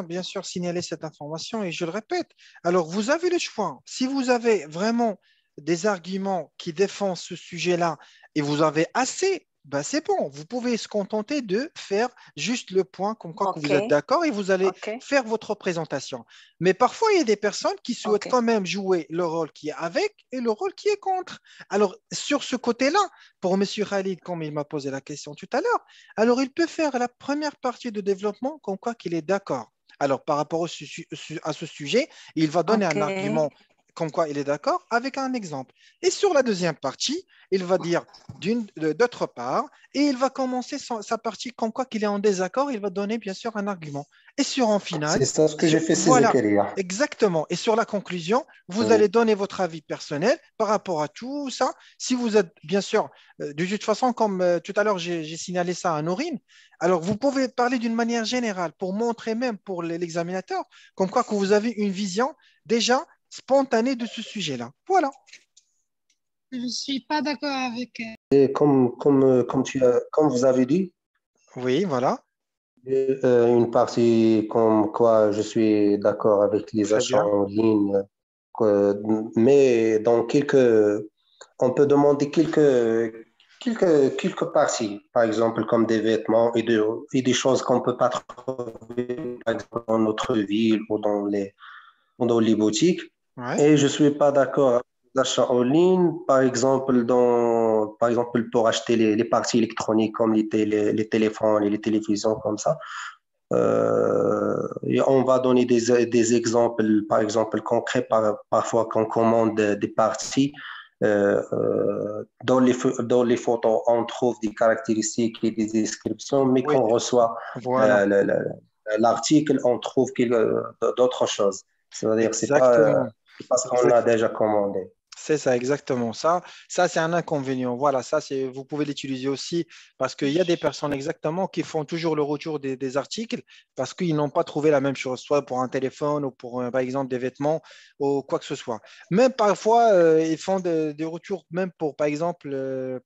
bien sûr signalé cette information et je le répète. Alors, vous avez le choix. Si vous avez vraiment des arguments qui défendent ce sujet-là et vous avez assez, ben c'est bon. Vous pouvez se contenter de faire juste le point comme quoi que OK, vous êtes d'accord et vous allez OK, faire votre présentation. Mais parfois, il y a des personnes qui souhaitent OK. quand même jouer le rôle qui est avec et le rôle qui est contre. Alors, sur ce côté-là, pour M. Khalid, comme il m'a posé la question tout à l'heure, alors, il peut faire la première partie de développement comme quoi qu'il est d'accord. Alors, par rapport à ce sujet, il va donner un OK. argument comme quoi il est d'accord avec un exemple. Et sur la deuxième partie, il va dire d'autre part, et il va commencer sa partie comme quoi qu'il est en désaccord, il va donner bien sûr un argument. Et sur en finale, C'est ça ce que j'ai fait, c'est voilà, Zakaria. exactement. Et sur la conclusion, vous Oui. allez donner votre avis personnel par rapport à tout ça. Si vous êtes, bien sûr, de toute façon, comme tout à l'heure, j'ai signalé ça à Norine, alors vous pouvez parler d'une manière générale pour montrer même pour l'examinateur, comme quoi que vous avez une vision déjà spontanée de ce sujet-là. Voilà. Je ne suis pas d'accord avec. Et comme vous avez dit, Oui, voilà. une partie comme quoi je suis d'accord avec les Très achats bien. en ligne, que- mais on peut demander quelques parties, par exemple comme des vêtements et des choses qu'on ne peut pas trouver, par exemple, dans notre ville ou dans les boutiques. Ouais. Et je ne suis pas d'accord avec l'achat en ligne, par exemple pour acheter les parties électroniques comme les téléphones et les télévisions comme ça. Et on va donner des exemples, par exemple concrets, parfois qu'on commande des parties. Dans les photos, on trouve des caractéristiques et des descriptions, mais Oui, quand on reçoit voilà. euh, le- le- l'article, on trouve d'autres choses. C'est-à-dire, Exactement. c'est pas ce qu'on a Exact. déjà commandé. C'est ça, exactement. Ça c'est un inconvénient. Voilà, vous pouvez l'utiliser aussi parce qu'il y a des personnes exactement qui font toujours le retour des articles parce qu'ils n'ont pas trouvé la même chose, soit pour un téléphone ou pour, par exemple, des vêtements ou quoi que ce soit. Même parfois, ils font des retours même pour, par exemple,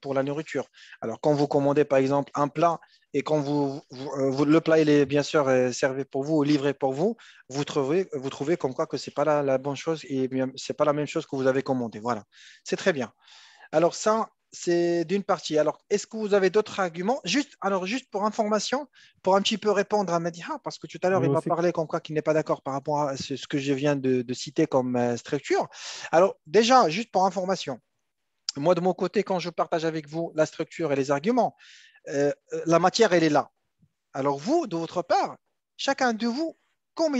pour la nourriture. Alors, quand vous commandez, par exemple, un plat et quand le plat, il est bien sûr servi pour vous ou livré pour vous, vous trouvez comme quoi que c'est pas la bonne chose et bien, c'est pas la même chose que vous avez commandé. Voilà, c'est très bien. Alors ça, c'est d'une partie. Alors, est-ce que vous avez d'autres arguments? Juste pour information, pour un petit peu répondre à Madiha, parce que tout à l'heure, Moi il m'a aussi. parlé comme quoi qu'il n'est pas d'accord par rapport à ce que je viens de citer comme structure. Alors, déjà, juste pour information, moi, de mon côté, quand je partage avec vous la structure et les arguments, la matière, elle est là. Alors vous, de votre part, chacun de vous, comme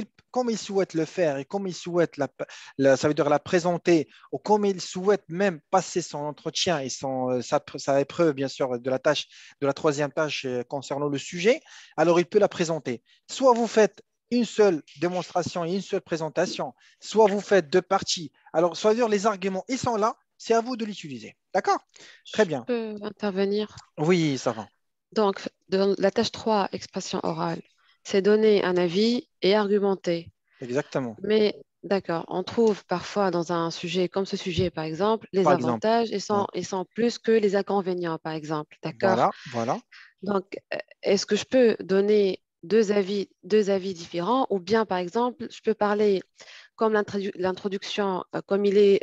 il souhaite le faire et comme il souhaite ça veut dire la présenter, ou comme il souhaite même passer son entretien et sa épreuve, bien sûr, de la tâche, de la troisième tâche concernant le sujet, alors il peut la présenter. Soit vous faites une seule démonstration et une seule présentation, soit vous faites deux parties. Alors, soit dire les arguments, ils sont là, c'est à vous de l'utiliser. D'accord? Très Je bien. peux intervenir. Oui, ça va. Donc, dans la tâche 3, expression orale, c'est donner un avis et argumenter. Exactement. Mais d'accord, on trouve parfois dans un sujet comme ce sujet, par exemple, les Par exemple. avantages, Ouais. ils sont plus que les inconvénients, par exemple. D'accord? Voilà, voilà. Donc, est-ce que je peux donner deux avis différents ou bien, par exemple, je peux parler comme l'introduction, comme il est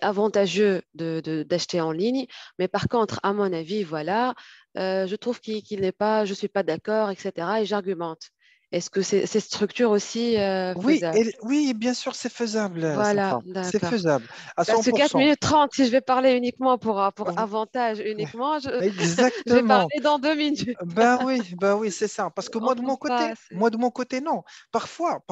avantageux d'acheter en ligne, mais par contre, à mon avis, voilà, je trouve qu'il n'est pas, je suis pas d'accord, etc. Et j'argumente. Est-ce que c'est structure aussi Oui, faisable? oui, bien sûr, c'est faisable, Voilà, Safra. C'est d'accord. faisable à Parce que 4 100%. minutes 30, si je vais parler uniquement pour Vous- avantage uniquement, je vais Exactement. parler dans 2 minutes. Ben oui, c'est ça. Parce que On trouve pas assez. moi de mon côté, non. Parfois,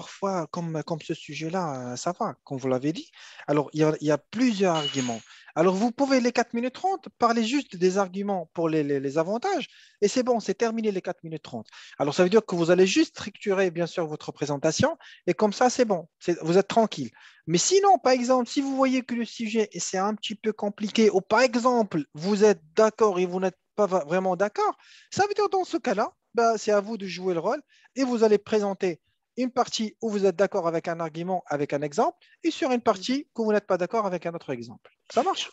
comme ce sujet-là, ça va, comme vous l'avez dit. Alors, il y a plusieurs arguments. Alors, vous pouvez, les 4 minutes 30 parler juste des arguments pour les avantages, et c'est bon, c'est terminé les 4 minutes 30. Alors, ça veut dire que vous allez juste structurer, bien sûr, votre présentation, et comme ça, c'est bon. Vous êtes tranquille. Mais sinon, par exemple, si vous voyez que le sujet, c'est un petit peu compliqué, ou par exemple, vous êtes d'accord et vous n'êtes pas vraiment d'accord, ça veut dire dans ce cas-là, bah, c'est à vous de jouer le rôle et vous allez présenter une partie où vous êtes d'accord avec un argument, avec un exemple, et sur une Mhm. partie où vous n'êtes pas d'accord avec un autre exemple. Ça marche?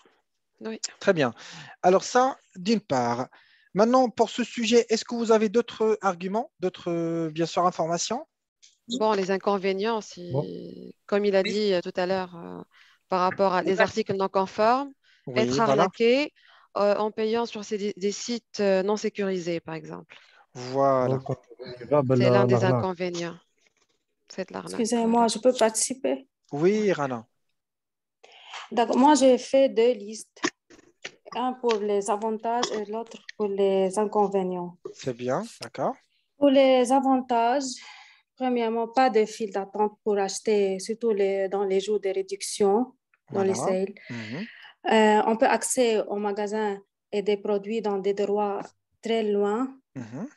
Oui. Très bien. Alors ça, d'une part. Maintenant, pour ce sujet, est-ce que vous avez d'autres arguments, d'autres, bien sûr, informations? Bon, les inconvénients, Bon. comme il a Oui, dit tout à l'heure, par rapport à des exact. articles non conformes, Oui, être voilà. arnaqué en payant sur des sites non sécurisés, par exemple. Voilà. Donc, on y va, ben, C'est l'un des l'arnaque. inconvénients. C'est de l'arnaque. Excusez-moi, Voilà. je peux participer? Oui, Rana. D'accord, moi j'ai fait deux listes, un pour les avantages et l'autre pour les inconvénients. C'est bien, d'accord. Pour les avantages, Premièrement, pas de file d'attente pour acheter, surtout dans les jours de réduction, dans les Voilà. sales. Mhm. On peut accéder au magasin et des produits dans des endroits très loin Mhm.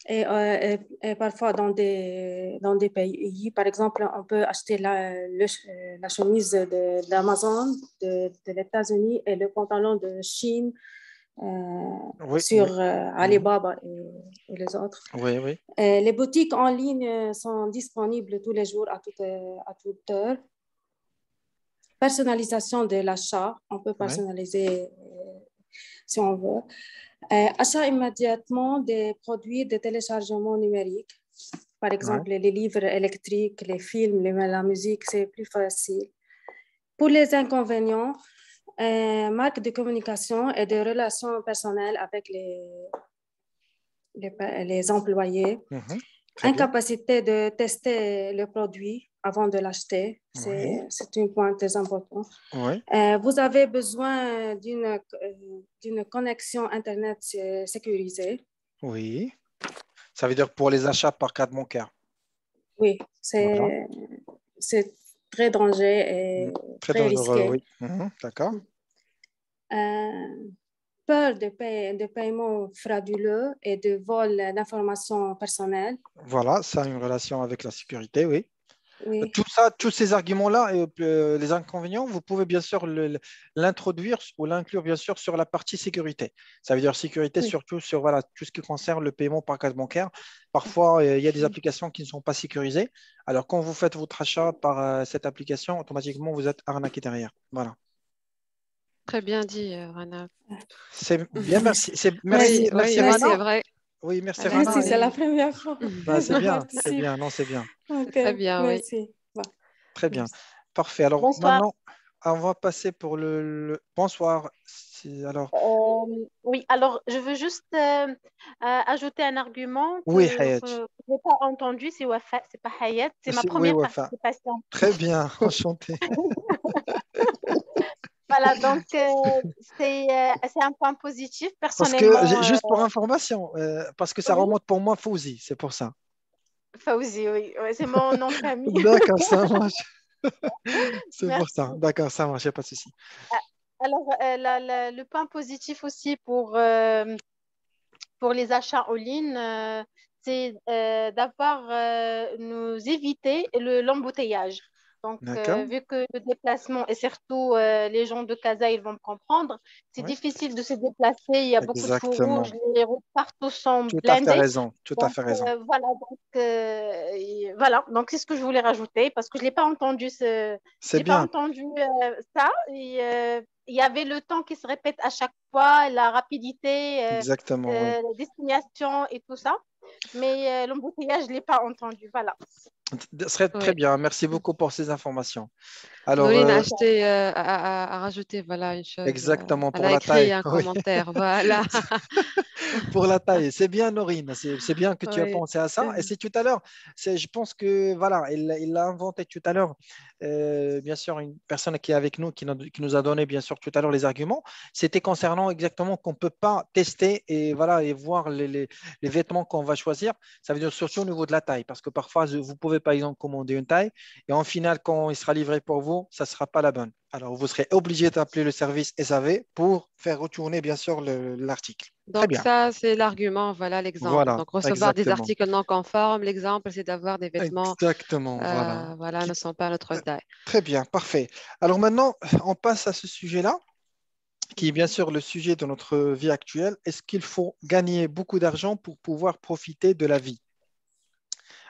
et parfois dans des pays. Par exemple, on peut acheter la chemise d'Amazon de les États-Unis et le pantalon de Chine Oui, sur oui. Mhm. Alibaba et les autres. Oui, oui. Les boutiques en ligne sont disponibles tous les jours à toute heure. Personnalisation de l'achat, on peut Oui. personnaliser si on veut. Achat immédiatement des produits de téléchargement numérique. Par Ouais. exemple, les livres électriques, les films, la musique, c'est plus facile. Pour les inconvénients, marque de communication et de relations personnelles avec les employés. Mhm. Très bien. Incapacité de tester le produit avant de l'acheter, Oui. c'est un point très important. Oui. Vous avez besoin d'une connexion Internet sécurisée. Oui. Ça veut dire pour les achats par carte bancaire. Oui, Voilà. c'est très dangereux et Très très dangereux, risqué. oui. Mhm. D'accord. Peur de paiement frauduleux et de vol d'informations personnelles. Voilà, ça a une relation avec la sécurité, oui. Oui, Tout ça, tous ces arguments-là, les inconvénients, vous pouvez bien sûr l'introduire ou l'inclure bien sûr sur la partie sécurité. Ça veut dire sécurité oui, surtout sur voilà, tout ce qui concerne le paiement par carte bancaire. Parfois, il y a des oui. applications qui ne sont pas sécurisées. Alors, quand vous faites votre achat par cette application, automatiquement, vous êtes arnaqué derrière. Voilà. Très bien dit, Rana. C'est bien, merci. Oui, Merci, oui, merci oui, Rana. c'est vrai. Oui, merci Avec Rana. Merci, c'est la Et, première fois bah, que c'est je bien, c'est participe. bien, non, c'est bien. Ok, Très bien, oui. merci. Bon, Très bien. Parfait. Alors Bonsoir. maintenant, on va passer pour bonsoir. Alors, Oui, alors je veux juste ajouter un argument oui, que Hayat. je n'ai pas entendu, c'est Wafa, c'est pas Hayat, c'est ma Oui, première Wafa. participation. Très bien, enchanté. Voilà, donc c'est un point positif. Parce que, Personnellement, juste pour information, parce que ça oui, remonte pour moi, Fouzi, c'est pour ça. Fauzi, oui, ouais, c'est mon nom de famille. D'accord, ça marche. C'est pour Merci. ça. D'accord, ça marche, y a pas de souci. Ah, Alors, le point positif aussi pour les achats en ligne, c'est d'avoir nous éviter l'embouteillage. Donc, D'accord. vu que le déplacement, et surtout les gens de Casa, ils vont me comprendre, c'est Oui, difficile de se déplacer, il y a beaucoup de feux rouges, exactement. les routes partout sont Tout à fait blindées. raison. Tout à Donc, fait raison. voilà, donc c'est ce que je voulais rajouter parce que je n'ai pas entendu C'est j'ai pas bien. entendu ça. Et, il y avait le temps qui se répète à chaque fois, la rapidité, Exactement, oui. la destination et tout ça. Mais l'embouteillage, je ne l'ai pas entendu. Voilà. Ce serait très Oui. bien. Merci beaucoup pour ces informations. Alors, Noline a acheté, a rajouté voilà, une chose. exactement Elle pour a la taille. écrit un Oui. commentaire. Voilà. Pour la taille. C'est bien, Norine. C'est bien que tu as Oui. pensé à ça. Et c'est tout à l'heure. Je pense que, voilà, il l'a inventé tout à l'heure. Bien sûr, une personne qui est avec nous, qui nous a donné, bien sûr, tout à l'heure les arguments. C'était concernant exactement qu'on ne peut pas tester et, voilà, et voir les vêtements qu'on va choisir. Ça veut dire surtout au niveau de la taille. Parce que parfois, vous pouvez, par exemple, commander une taille. Et en final, quand il sera livré pour vous, ça ne sera pas la bonne. Alors, vous serez obligé d'appeler le service SAV pour faire retourner, bien sûr, l'article. Très Donc bien. ça, c'est l'argument, voilà l'exemple. Voilà, Donc recevoir des exactement. articles non conformes, l'exemple, c'est d'avoir des vêtements, Exactement, voilà. voilà, ne sont pas notre taille. Très bien, parfait. Alors maintenant, on passe à ce sujet-là, qui est bien sûr le sujet de notre vie actuelle. Est-ce qu'il faut gagner beaucoup d'argent pour pouvoir profiter de la vie?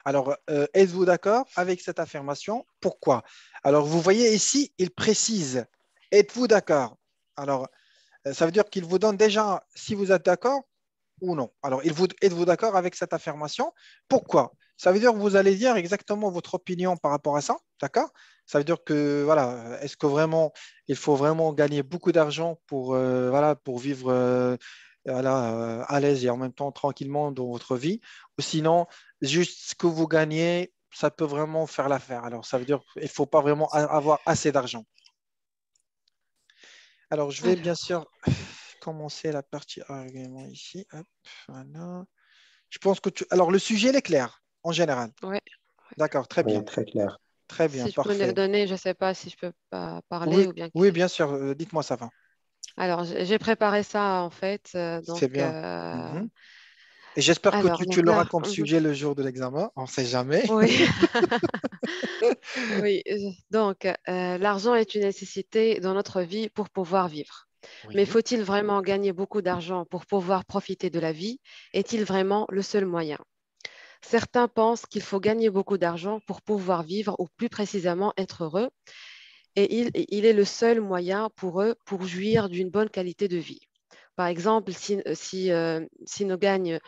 Alors, êtes-vous d'accord avec cette affirmation? Pourquoi? Alors, vous voyez ici, il précise, êtes-vous d'accord? Alors, ça veut dire qu'il vous donne déjà si vous êtes d'accord ou non. Alors, êtes-vous d'accord avec cette affirmation? Pourquoi? Ça veut dire que vous allez dire exactement votre opinion par rapport à ça, d'accord? Ça veut dire que, voilà, est-ce que vraiment, il faut vraiment gagner beaucoup d'argent pour, voilà, pour vivre voilà, à l'aise et en même temps tranquillement dans votre vie? Ou sinon, juste ce que vous gagnez, ça peut vraiment faire l'affaire. Alors, ça veut dire qu'il ne faut pas vraiment avoir assez d'argent. Alors, je vais bien Alors, sûr commencer la partie argument ici. Hop, voilà. Je pense que Alors, le sujet, il est clair, en général. Oui. D'accord, très Oui, bien. très clair. Très bien, Si je peux le parfait. donner, je ne sais pas si je peux pas parler Oui, ou bien. oui, bien sûr. Dites-moi, ça va. Alors, j'ai préparé ça en fait. C'est bien. Mhm. Et j'espère que Alors, tu donc l'auras là, comme sujet le jour de l'examen. On ne sait jamais. oui, oui. Donc, l'argent est une nécessité dans notre vie pour pouvoir vivre. Mais Oui, faut-il vraiment gagner beaucoup d'argent pour pouvoir profiter de la vie? Est-il vraiment le seul moyen? Certains pensent qu'il faut gagner beaucoup d'argent pour pouvoir vivre ou plus précisément être heureux. Et il est le seul moyen pour eux pour jouir d'une bonne qualité de vie. Par exemple, s'ils ne gagnent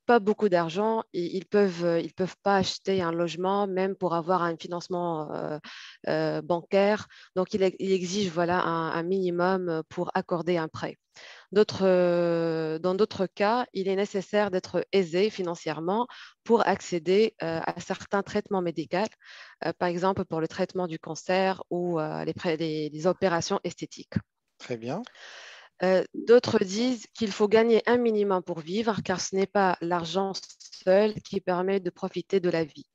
pas beaucoup d'argent, ils peuvent pas acheter un logement, même pour avoir un financement bancaire. Donc, il exige voilà, un minimum pour accorder un prêt. Dans d'autres cas, il est nécessaire d'être aisé financièrement pour accéder à certains traitements médicaux, par exemple pour le traitement du cancer ou les opérations esthétiques. très bien. D'autres disent qu'il faut gagner un minimum pour vivre, car ce n'est pas l'argent seul qui permet de profiter de la vie.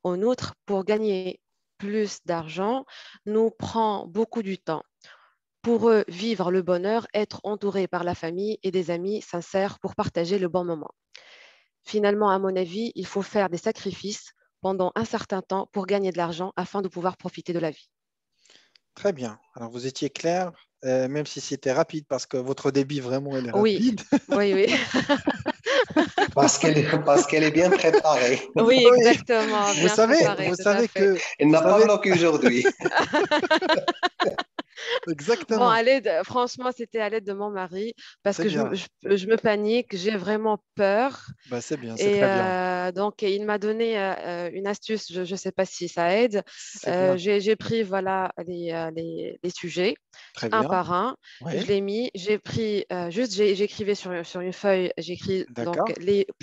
En outre, pour gagner plus d'argent, nous prend beaucoup du temps. Pour eux, vivre le bonheur, être entouré par la famille et des amis sincères pour partager le bon moment. Finalement, à mon avis, il faut faire des sacrifices pendant un certain temps pour gagner de l'argent afin de pouvoir profiter de la vie. Très bien. Alors, vous étiez clair, même si c'était rapide, parce que votre débit, vraiment, il est Oui, rapide. oui, oui. Parce qu'elle est bien préparée. Oui, Oui. exactement, bien préparé, Vous tout à savez fait. que, Elle vous n'a pas savez, bloqué aujourd'hui. Bon, exactement. franchement, c'était à l'aide de mon mari parce C'est que bien. je me panique, j'ai vraiment peur. Bah, c'est bien, c'est Et très bien. donc, il m'a donné une astuce, je ne sais pas si ça aide. C'est bien. J'ai pris voilà, les sujets Très un bien. par un. Je Oui, l'ai mis, j'ai pris, j'écrivais sur une feuille, j'écris donc d'accord.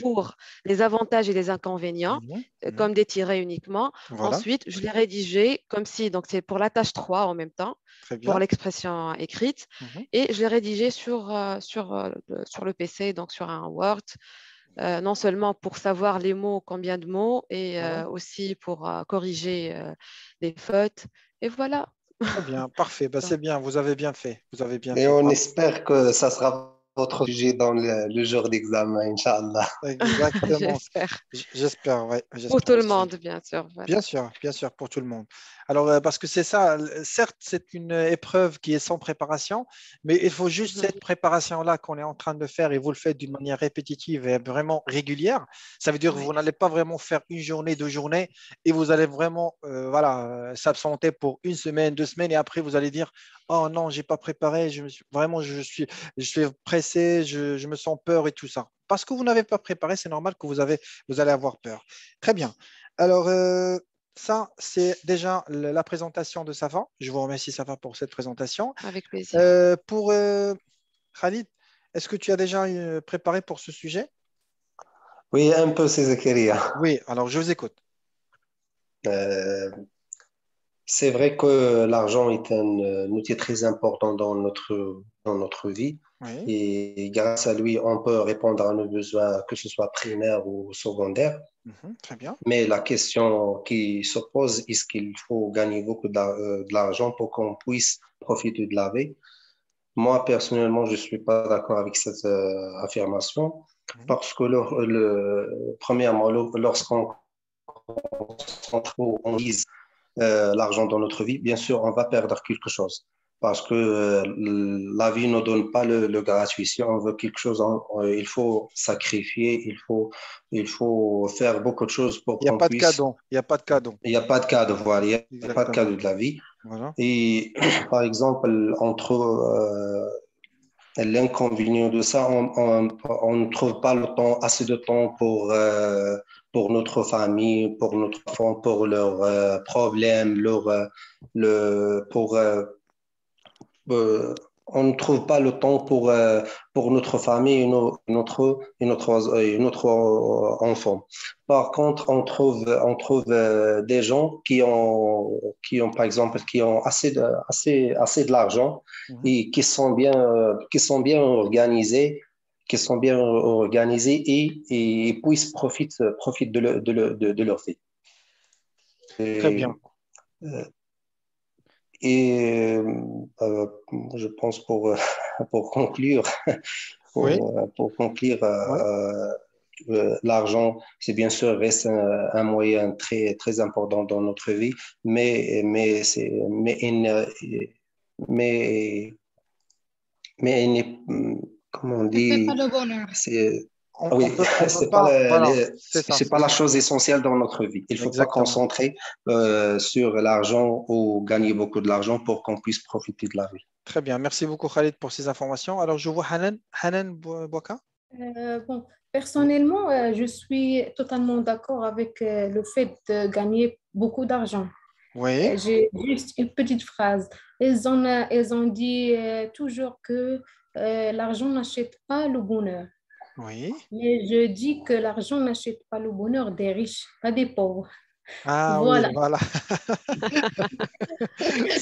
pour les avantages et les inconvénients, Mhm, mhm. comme des tirets uniquement. Voilà, Ensuite, je l'ai rédigé comme si, donc c'est pour la tâche 3 en même temps, très pour bien. l'expression écrite, Mhm. et je l'ai rédigé sur le PC, donc sur un Word, non seulement pour savoir les mots, combien de mots, et Voilà. aussi pour corriger les fautes. Et voilà. Très bien, parfait. Bah, c'est Donc, bien, vous avez bien fait. Vous avez bien Et fait. on Bravo. espère que ça sera votre sujet dans le jour d'examen, Inch'Allah. Exactement. j'espère. J'espère, ouais, Pour j'espère tout le aussi. monde, bien sûr. Voilà. Bien sûr, pour tout le monde. Alors, parce que c'est ça, certes, c'est une épreuve qui est sans préparation, mais il faut juste Mhm. cette préparation-là qu'on est en train de faire et vous le faites d'une manière répétitive et vraiment régulière. Ça veut dire que Oui. vous n'allez pas vraiment faire une journée, 2 journées et vous allez vraiment voilà, s'absenter pour une semaine, 2 semaines et après vous allez dire, oh non, j'ai pas préparé, vraiment, je suis pressé, je me sens peur et tout ça. Parce que vous n'avez pas préparé, c'est normal que vous allez avoir peur. Très bien. Alors, ça, c'est déjà la présentation de Safa. Je vous remercie, Safa, pour cette présentation. Avec plaisir. Pour Khalid, est-ce que tu as déjà préparé pour ce sujet? Oui, un peu, c'est Zakaria. Oui, alors je vous écoute. Euh, c'est vrai que l'argent est un outil très important dans notre vie. Oui, Et grâce à lui, on peut répondre à nos besoins, que ce soit primaire ou secondaire. mhm, très bien. Mais la question qui se pose, est-ce qu'il faut gagner beaucoup de l'argent pour qu'on puisse profiter de la vie? Moi, personnellement, je ne suis pas d'accord avec cette affirmation Mhm, parce que premièrement, lorsqu'on on vise l'argent dans notre vie, bien sûr, on va perdre quelque chose parce que la vie ne donne pas le gratuit. Si on veut quelque chose, il faut sacrifier, il faut faire beaucoup de choses pour il n'y a qu'on pas de puisse. cadeau. Il n'y a pas de cadeau. Il n'y a pas de cadeau, voilà, il n'y a pas de Exactement. cadeau de la vie. Voilà. Et par exemple, entre l'inconvénient de ça, on ne trouve pas le temps, assez de temps pour notre famille, pour notre enfant, pour leurs problèmes, on ne trouve pas le temps pour notre famille et notre enfant. Par contre, on trouve des gens par exemple, qui ont assez de l'argent Mhm. et qui sont bien organisés, et puissent profitent de leur vie. Très bien. Euh, Et je pense pour conclure, Oui, pour conclure, oui. l'argent, c'est bien sûr reste un moyen très, très important dans notre vie, mais, mais il n'est, comment on Ne fait pas dit, le bonheur. c'est, On oui, peut, on peut c'est pas pas. Voilà, c'est ça, c'est c'est pas la ça. chose essentielle dans notre vie. Il faut pas Exactement. concentrer sur l'argent ou gagner beaucoup de l'argent pour qu'on puisse profiter de la vie. Très bien. Merci beaucoup, Khalid, pour ces informations. Alors, je vois Hanan. Hanan Bouaka. Bon, personnellement, je suis totalement d'accord avec le fait de gagner beaucoup d'argent. Oui, J'ai juste une petite phrase. Ils ont dit toujours que l'argent n'achète pas le bonheur. oui. Mais je dis que l'argent n'achète pas le bonheur des riches, pas des pauvres. Ah oui, Voilà. voilà.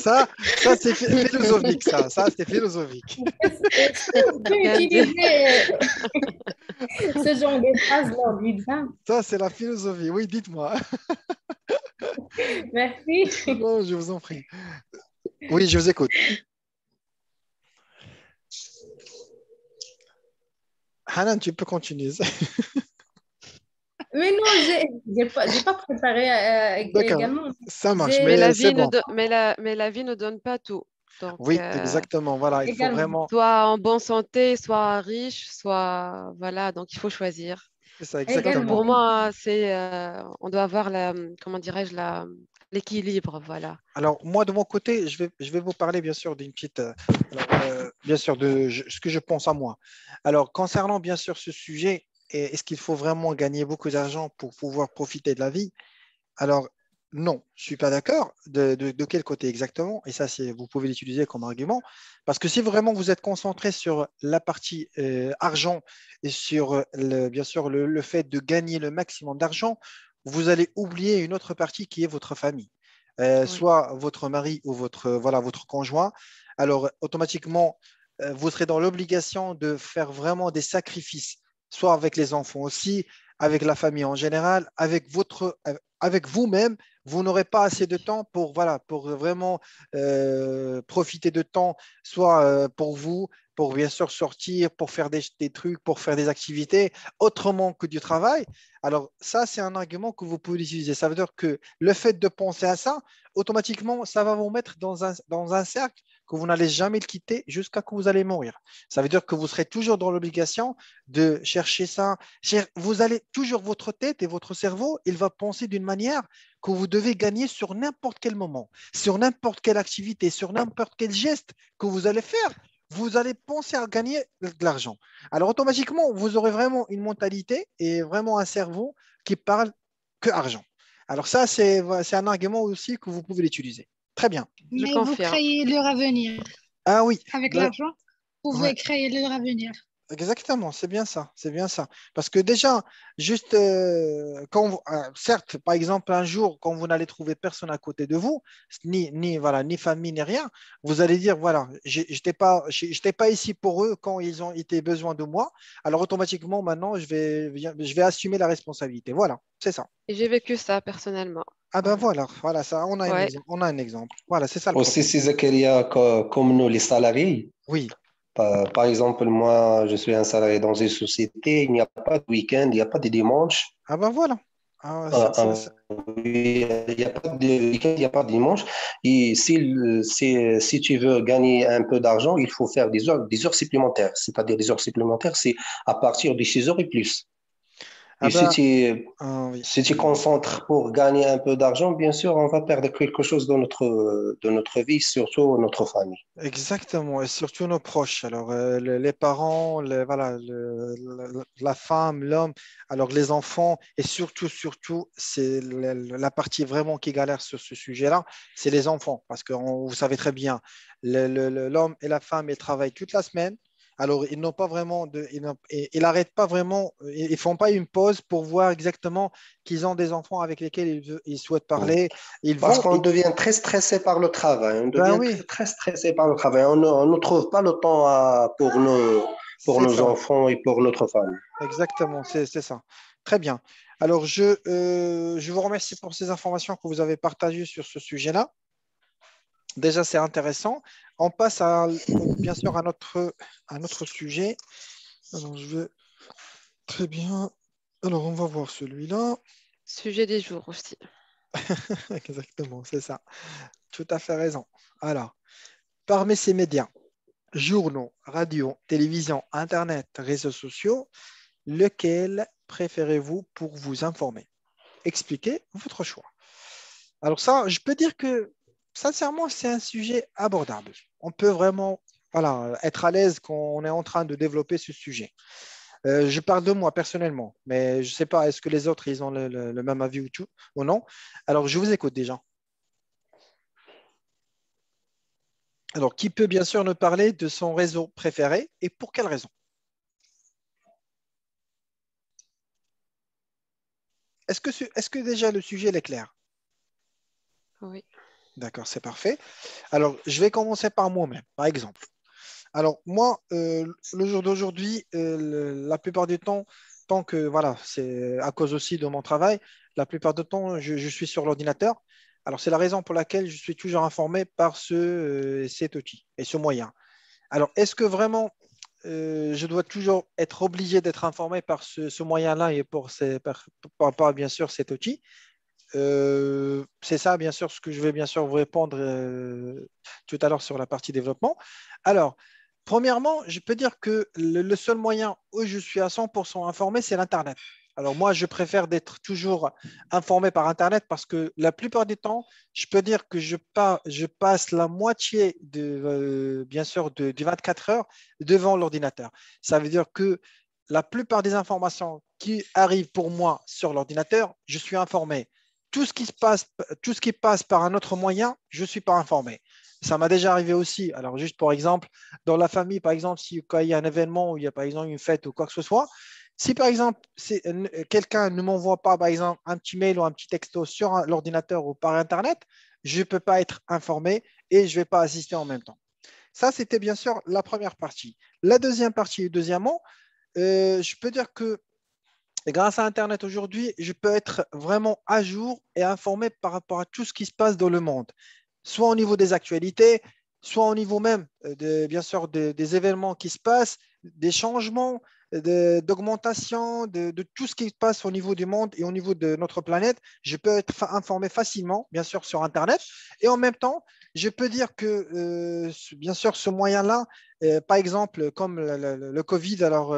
Ça c'est philosophique, ça c'est philosophique. Est-ce C'est que bien dit. utiliser ce genre de phrase lors du vin? Ça c'est la philosophie. Oui, dites-moi. Merci. Non, je vous en prie. Oui, je vous écoute. Hanan, tu peux continuer. Mais non, j'ai pas préparé D'accord, également. ça marche, J'ai Mais la mais vie c'est ne bon. do- mais la vie ne donne pas tout. Donc, Oui, exactement. Voilà, il faut également. vraiment. soit en bonne santé, soit riche, soit voilà. Donc, il faut choisir. C'est ça, Donc, exactement. Également. pour moi, on doit avoir comment dirais-je, l'équilibre, voilà. Alors, moi, de mon côté, je vais vous parler, bien sûr, d'une petite, bien sûr, ce que je pense à moi. Alors, concernant, bien sûr, ce sujet, est-ce qu'il faut vraiment gagner beaucoup d'argent pour pouvoir profiter de la vie? Alors, non, je ne suis pas d'accord. De quel côté exactement? Et ça, vous pouvez l'utiliser comme argument. Parce que si vraiment vous êtes concentré sur la partie argent et sur, bien sûr, le fait de gagner le maximum d'argent, vous allez oublier une autre partie qui est votre famille. Oui, Soit votre mari ou voilà, votre conjoint. Alors, automatiquement, vous serez dans l'obligation de faire vraiment des sacrifices, soit avec les enfants aussi, avec la famille en général, avec vous-même. Vous n'aurez pas assez de temps pour, voilà, pour vraiment profiter de temps, soit pour vous, pour bien sûr sortir, pour faire des trucs, pour faire des activités autrement que du travail. Alors ça, c'est un argument que vous pouvez utiliser. Ça veut dire que le fait de penser à ça, automatiquement, ça va vous mettre dans un cercle que vous n'allez jamais le quitter jusqu'à que vous allez mourir. Ça veut dire que vous serez toujours dans l'obligation de chercher ça. Vous allez toujours, votre tête et votre cerveau, il va penser d'une manière que vous devez gagner sur n'importe quel moment, sur n'importe quelle activité, sur n'importe quel geste que vous allez faire. Vous allez penser à gagner de l'argent. Alors automatiquement, vous aurez vraiment une mentalité et vraiment un cerveau qui parle que argent. Alors ça, c'est un argument aussi que vous pouvez l'utiliser. Très bien. je Mais vous confirme. créez leur avenir. Ah oui, Avec ben, l'argent, vous ouais. pouvez créer leur avenir. Exactement, c'est bien ça, c'est bien ça. Parce que déjà, juste certes, par exemple, un jour, quand vous n'allez trouver personne à côté de vous, voilà, ni famille, ni rien, vous allez dire, voilà, j'étais pas ici pour eux quand ils ont été besoin de moi. Alors automatiquement, maintenant, je vais assumer la responsabilité. Voilà, c'est ça. Et j'ai vécu ça personnellement. Ah ben Voilà. voilà, voilà, ça, Ouais. on a un exemple. Voilà, c'est ça le Aussi, problème. c'est Zakaria, comme nous, les salariés. Oui. Par exemple, moi, je suis un salarié dans une société, il n'y a pas de week-end, il n'y a pas de dimanche. Ah ben voilà. Ah, Euh, euh, il n'y a pas de week-end, il n'y a pas de dimanche. Et si tu veux gagner un peu d'argent, il faut faire des heures supplémentaires. C'est-à-dire des heures supplémentaires, c'est à partir de 6 heures et plus. ah Et ben, ah oui. si tu concentres pour gagner un peu d'argent, bien sûr, on va perdre quelque chose de notre vie, surtout notre famille. Exactement, et surtout nos proches. Alors, les parents, voilà, la femme, l'homme, alors les enfants, et surtout, c'est la partie vraiment qui galère sur ce sujet-là, c'est les enfants. Parce que vous savez très bien, l'homme et la femme, ils travaillent toute la semaine. Alors, ils n'ont pas vraiment ils n'arrêtent pas vraiment, ils font pas une pause pour voir exactement qu'ils ont des enfants avec lesquels ils souhaitent parler. Ils Parce vont, qu'on devient très stressé par le travail. On ben devient oui, très, très stressé par le travail. On ne trouve pas le temps pour c'est nos ça. enfants et pour notre famille. Exactement, c'est ça. Très bien. Alors, je vous remercie pour ces informations que vous avez partagées sur ce sujet-là. Déjà, c'est intéressant. On passe bien sûr à notre sujet. Alors, je vais très bien. Alors, on va voir celui-là. Sujet des jours aussi. Exactement, c'est ça. Tout à fait raison. Alors, parmi ces médias, journaux, radio, télévision, Internet, réseaux sociaux, lequel préférez-vous pour vous informer? Expliquez votre choix. Alors ça, je peux dire que sincèrement, c'est un sujet abordable. On peut vraiment voilà, être à l'aise quand on est en train de développer ce sujet. Je parle de moi personnellement, mais je ne sais pas, est-ce que les autres, ils ont le même avis ou non? Alors, je vous écoute déjà. Alors, qui peut bien sûr nous parler de son réseau préféré et pour quelle raison? Est-ce que déjà le sujet est clair? Oui. D'accord, c'est parfait. Alors, je vais commencer par moi-même, par exemple. Alors, moi, le jour d'aujourd'hui, la plupart du temps, tant que, voilà, c'est à cause aussi de mon travail, la plupart du temps, je suis sur l'ordinateur. Alors, c'est la raison pour laquelle je suis toujours informé par cet outil et ce moyen. Alors, est-ce que vraiment, je dois toujours être obligé d'être informé par ce moyen-là et par, bien sûr, cet outil? C'est ça, bien sûr, ce que je vais bien sûr vous répondre tout à l'heure sur la partie développement. Alors, premièrement, je peux dire que le seul moyen où je suis à 100% informé, c'est l'Internet. Alors moi, je préfère d'être toujours informé par Internet parce que la plupart du temps, je peux dire que je passe la moitié bien sûr, du 24 heures devant l'ordinateur. Ça veut dire que la plupart des informations qui arrivent pour moi sur l'ordinateur, je suis informé. Tout ce qui passe par un autre moyen, je ne suis pas informé. Ça m'a déjà arrivé aussi. Alors, juste pour exemple, dans la famille, par exemple, si quand il y a un événement ou il y a par exemple une fête ou quoi que ce soit, si par exemple quelqu'un ne m'envoie pas par exemple un petit mail ou un petit texto sur l'ordinateur ou par Internet, je ne peux pas être informé et je ne vais pas assister en même temps. Ça, c'était bien sûr la première partie. La deuxième partie, deuxièmement, je peux dire que grâce à Internet aujourd'hui, je peux être vraiment à jour et informé par rapport à tout ce qui se passe dans le monde, soit au niveau des actualités, soit au niveau même, bien sûr, des événements qui se passent, des changements, d'augmentation, de tout ce qui se passe au niveau du monde et au niveau de notre planète. Je peux être informé facilement, bien sûr, sur Internet. Et en même temps, je peux dire que, bien sûr, ce moyen-là, par exemple, comme le Covid, alors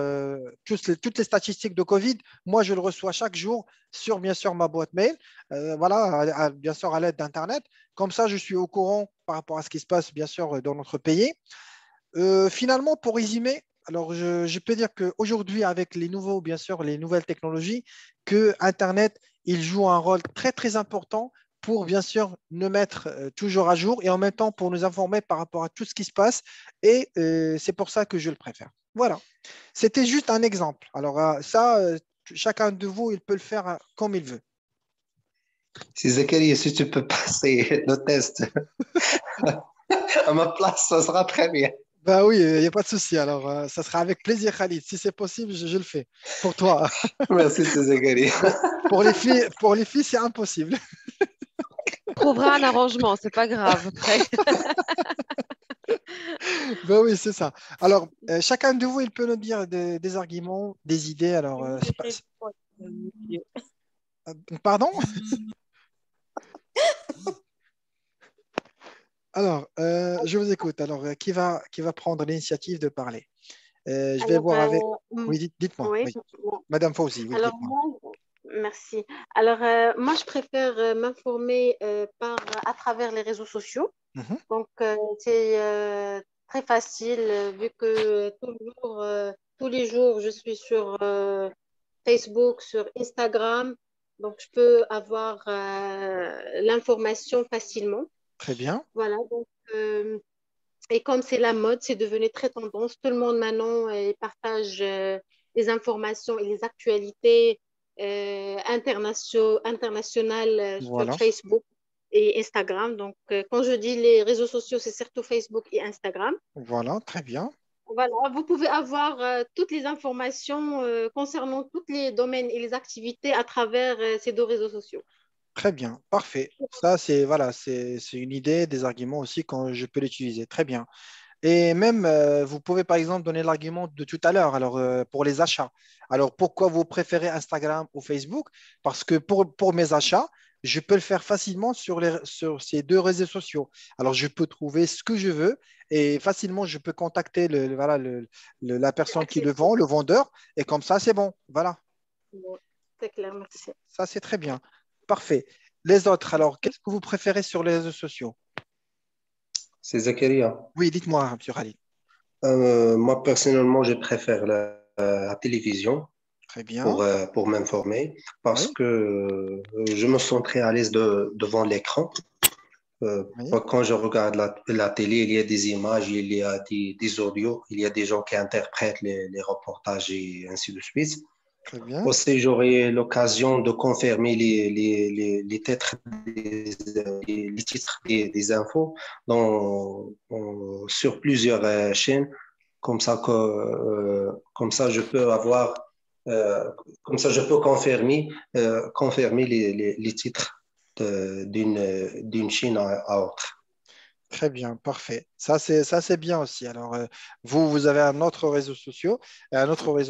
toutes les statistiques de Covid, moi, je le reçois chaque jour sur, bien sûr, ma boîte mail, voilà, bien sûr, à l'aide d'Internet. Comme ça, je suis au courant par rapport à ce qui se passe, bien sûr, dans notre pays. Finalement, pour résumer, alors je peux dire qu'aujourd'hui, avec bien sûr, les nouvelles technologies, que Internet, il joue un rôle très, très important pour, bien sûr, nous mettre toujours à jour et en même temps pour nous informer par rapport à tout ce qui se passe. Et c'est pour ça que je le préfère. Voilà. C'était juste un exemple. Alors, ça, chacun de vous, il peut le faire comme il veut. Si Zachary, si tu peux passer le test à ma place, ça sera très bien. Bah oui, il n'y a pas de souci. Alors, ça sera avec plaisir, Khalid. Si c'est possible, je le fais pour toi. Merci, Zachary. Pour les filles, c'est impossible. Trouvera un arrangement, c'est pas grave. Après. Ben oui, c'est ça. Alors, chacun de vous, il peut nous dire des arguments, des idées. Alors, pardon? Alors, je vous écoute. Alors, qui va prendre l'initiative de parler? Je vais Alors, voir avec. Oui, dites-moi. oui, Oui. Madame Fauzi, oui, alors dites-moi. moi, merci. Alors, moi, je préfère m'informer à travers les réseaux sociaux. Mhm. Donc, c'est très facile vu que tous les jours, je suis sur Facebook, sur Instagram. Donc, je peux avoir l'information facilement. Très bien. Voilà. Donc, et comme c'est la mode, c'est devenu très tendance. Tout le monde maintenant partage les informations et les actualités internationales sur Voilà. Facebook et Instagram. Donc, quand je dis les réseaux sociaux, c'est surtout Facebook et Instagram. Voilà, très bien. Voilà, vous pouvez avoir toutes les informations concernant tous les domaines et les activités à travers ces deux réseaux sociaux. Très bien, parfait. Ça, c'est voilà, c'est une idée, des arguments aussi quand je peux l'utiliser. Très bien. Et même, vous pouvez par exemple donner l'argument de tout à l'heure, alors pour les achats. Alors pourquoi vous préférez Instagram ou Facebook? Parce que pour mes achats, je peux le faire facilement sur ces deux réseaux sociaux. Alors je peux trouver ce que je veux et facilement je peux contacter voilà, la personne qui le vend, le vendeur, et comme ça c'est bon. Voilà, Bon, c'est clair, merci. ça c'est très bien. Parfait. Les autres, alors qu'est-ce que vous préférez sur les réseaux sociaux? C'est Zakaria. Oui, dites-moi, M. Khalid. Moi, personnellement, je préfère la télévision Très bien. pour m'informer parce Oui, que je me sens très à l'aise devant l'écran. oui, Quand je regarde la télé, il y a des images, il y a des audios, il y a des gens qui interprètent les reportages et ainsi de suite. très bien. Aussi, j'aurai l'occasion de confirmer les titres les titres des infos sur plusieurs chaînes. Comme ça, je peux comme ça, je peux confirmer les titres d'une chaîne à autre. Très bien, parfait. Ça, c'est bien aussi. Alors, vous avez un autre réseau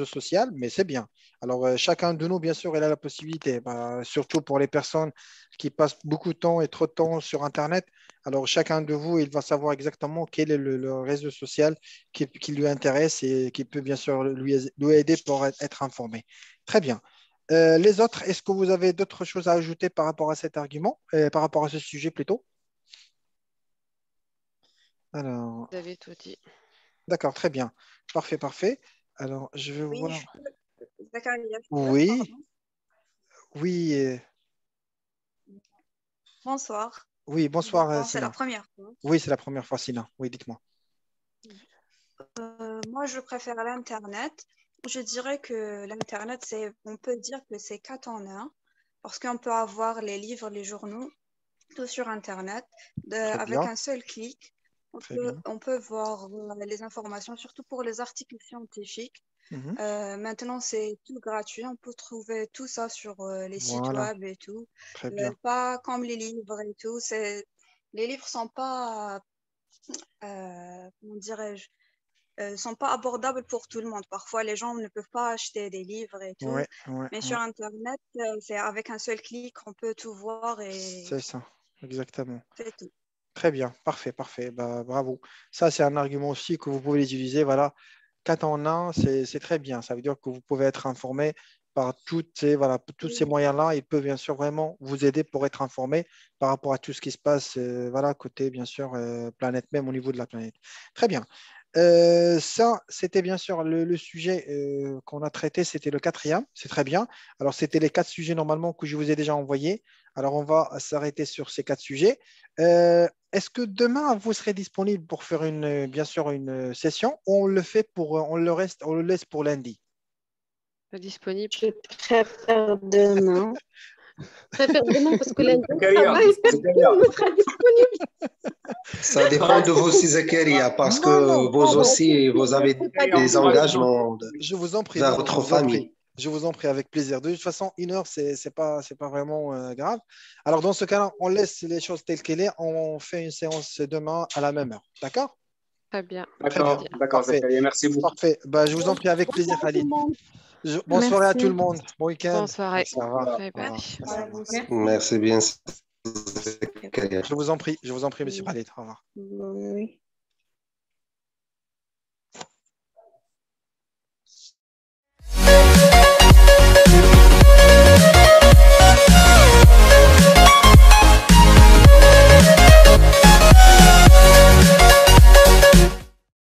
social, mais c'est bien. Alors, chacun de nous, bien sûr, il a la possibilité, bah, surtout pour les personnes qui passent beaucoup de temps et trop de temps sur Internet. Alors, chacun de vous, il va savoir exactement quel est le réseau social qui lui intéresse et qui peut, bien sûr, lui aider pour être informé. Très bien. Les autres, est-ce que vous avez d'autres choses à ajouter par rapport à cet argument, par rapport à ce sujet plutôt? Alors, Vous avez tout dit. d'accord, très bien. Parfait, parfait. Alors, je vais Oui, voir. Zakaria, Oui, pardon. oui, Bonsoir. oui, bonsoir, Bon, c'est la Sina. première fois. Oui, c'est la première fois, Sina. Oui, dites-moi. Moi, je préfère l'Internet. Je dirais que l'Internet, on peut dire que c'est 4 en un, parce qu'on peut avoir les livres, les journaux, tout sur Internet. Très Avec bien, un seul clic, très bien. on peut voir les informations, surtout pour les articles scientifiques. Mhm. Maintenant, c'est tout gratuit. On peut trouver tout ça sur les sites Voilà, web et tout. très bien. Pas comme les livres et tout. Les livres sont pas, comment dirais-je, sont pas abordables pour tout le monde. Parfois, les gens ne peuvent pas acheter des livres et tout. Ouais, ouais, Mais sur ouais. Internet, c'est avec un seul clic, on peut tout voir et C'est ça, exactement. c'est tout. Très bien, parfait, parfait. Bah, bravo. Ça, c'est un argument aussi que vous pouvez utiliser. Voilà, 4 en un, c'est très bien. Ça veut dire que vous pouvez être informé par voilà, tous ces moyens-là. Il peut bien sûr vraiment vous aider pour être informé par rapport à tout ce qui se passe, voilà, côté bien sûr planète, même au niveau de la planète. Très bien. Ça, c'était bien sûr le sujet qu'on a traité, c'était le quatrième, c'est très bien. Alors, c'était les 4 sujets normalement que je vous ai déjà envoyés. Alors, on va s'arrêter sur ces 4 sujets. Est-ce que demain, vous serez disponible pour faire bien sûr une session ou on le fait on le laisse pour lundi? Pas disponible. Je préfère demain. Je préfère demain parce que lundi, on Zakaria, travaille, Zakaria. personne ne sera disponible. Ça dépend de vous aussi, Zakaria, parce Non, que non, vous Bon, aussi, vous je ne avez serai pas des disponible. engagements je vous en prie, vers non, non, je votre vous en prie. famille. Je vous en prie avec plaisir. De toute façon, 1 heure, c'est pas vraiment grave. Alors, dans ce cas-là, on laisse les choses telles qu'elles sont. On fait une séance demain à la même heure. D'accord? Très bien. Très bien. D'accord, Parfait. Zakaria, merci beaucoup. Parfait. Bah, je vous en Bon, prie avec bonsoir plaisir, à tout le Khalid. monde. Bonne soirée à tout le Merci. monde. Bon week-end. Bonne soirée. Merci. Au revoir. Bye Au bye. revoir. Merci. Au Ouais, revoir. Merci. Merci bien, Zakaria. Je vous en prie, Monsieur Khalid. Au revoir. Oui.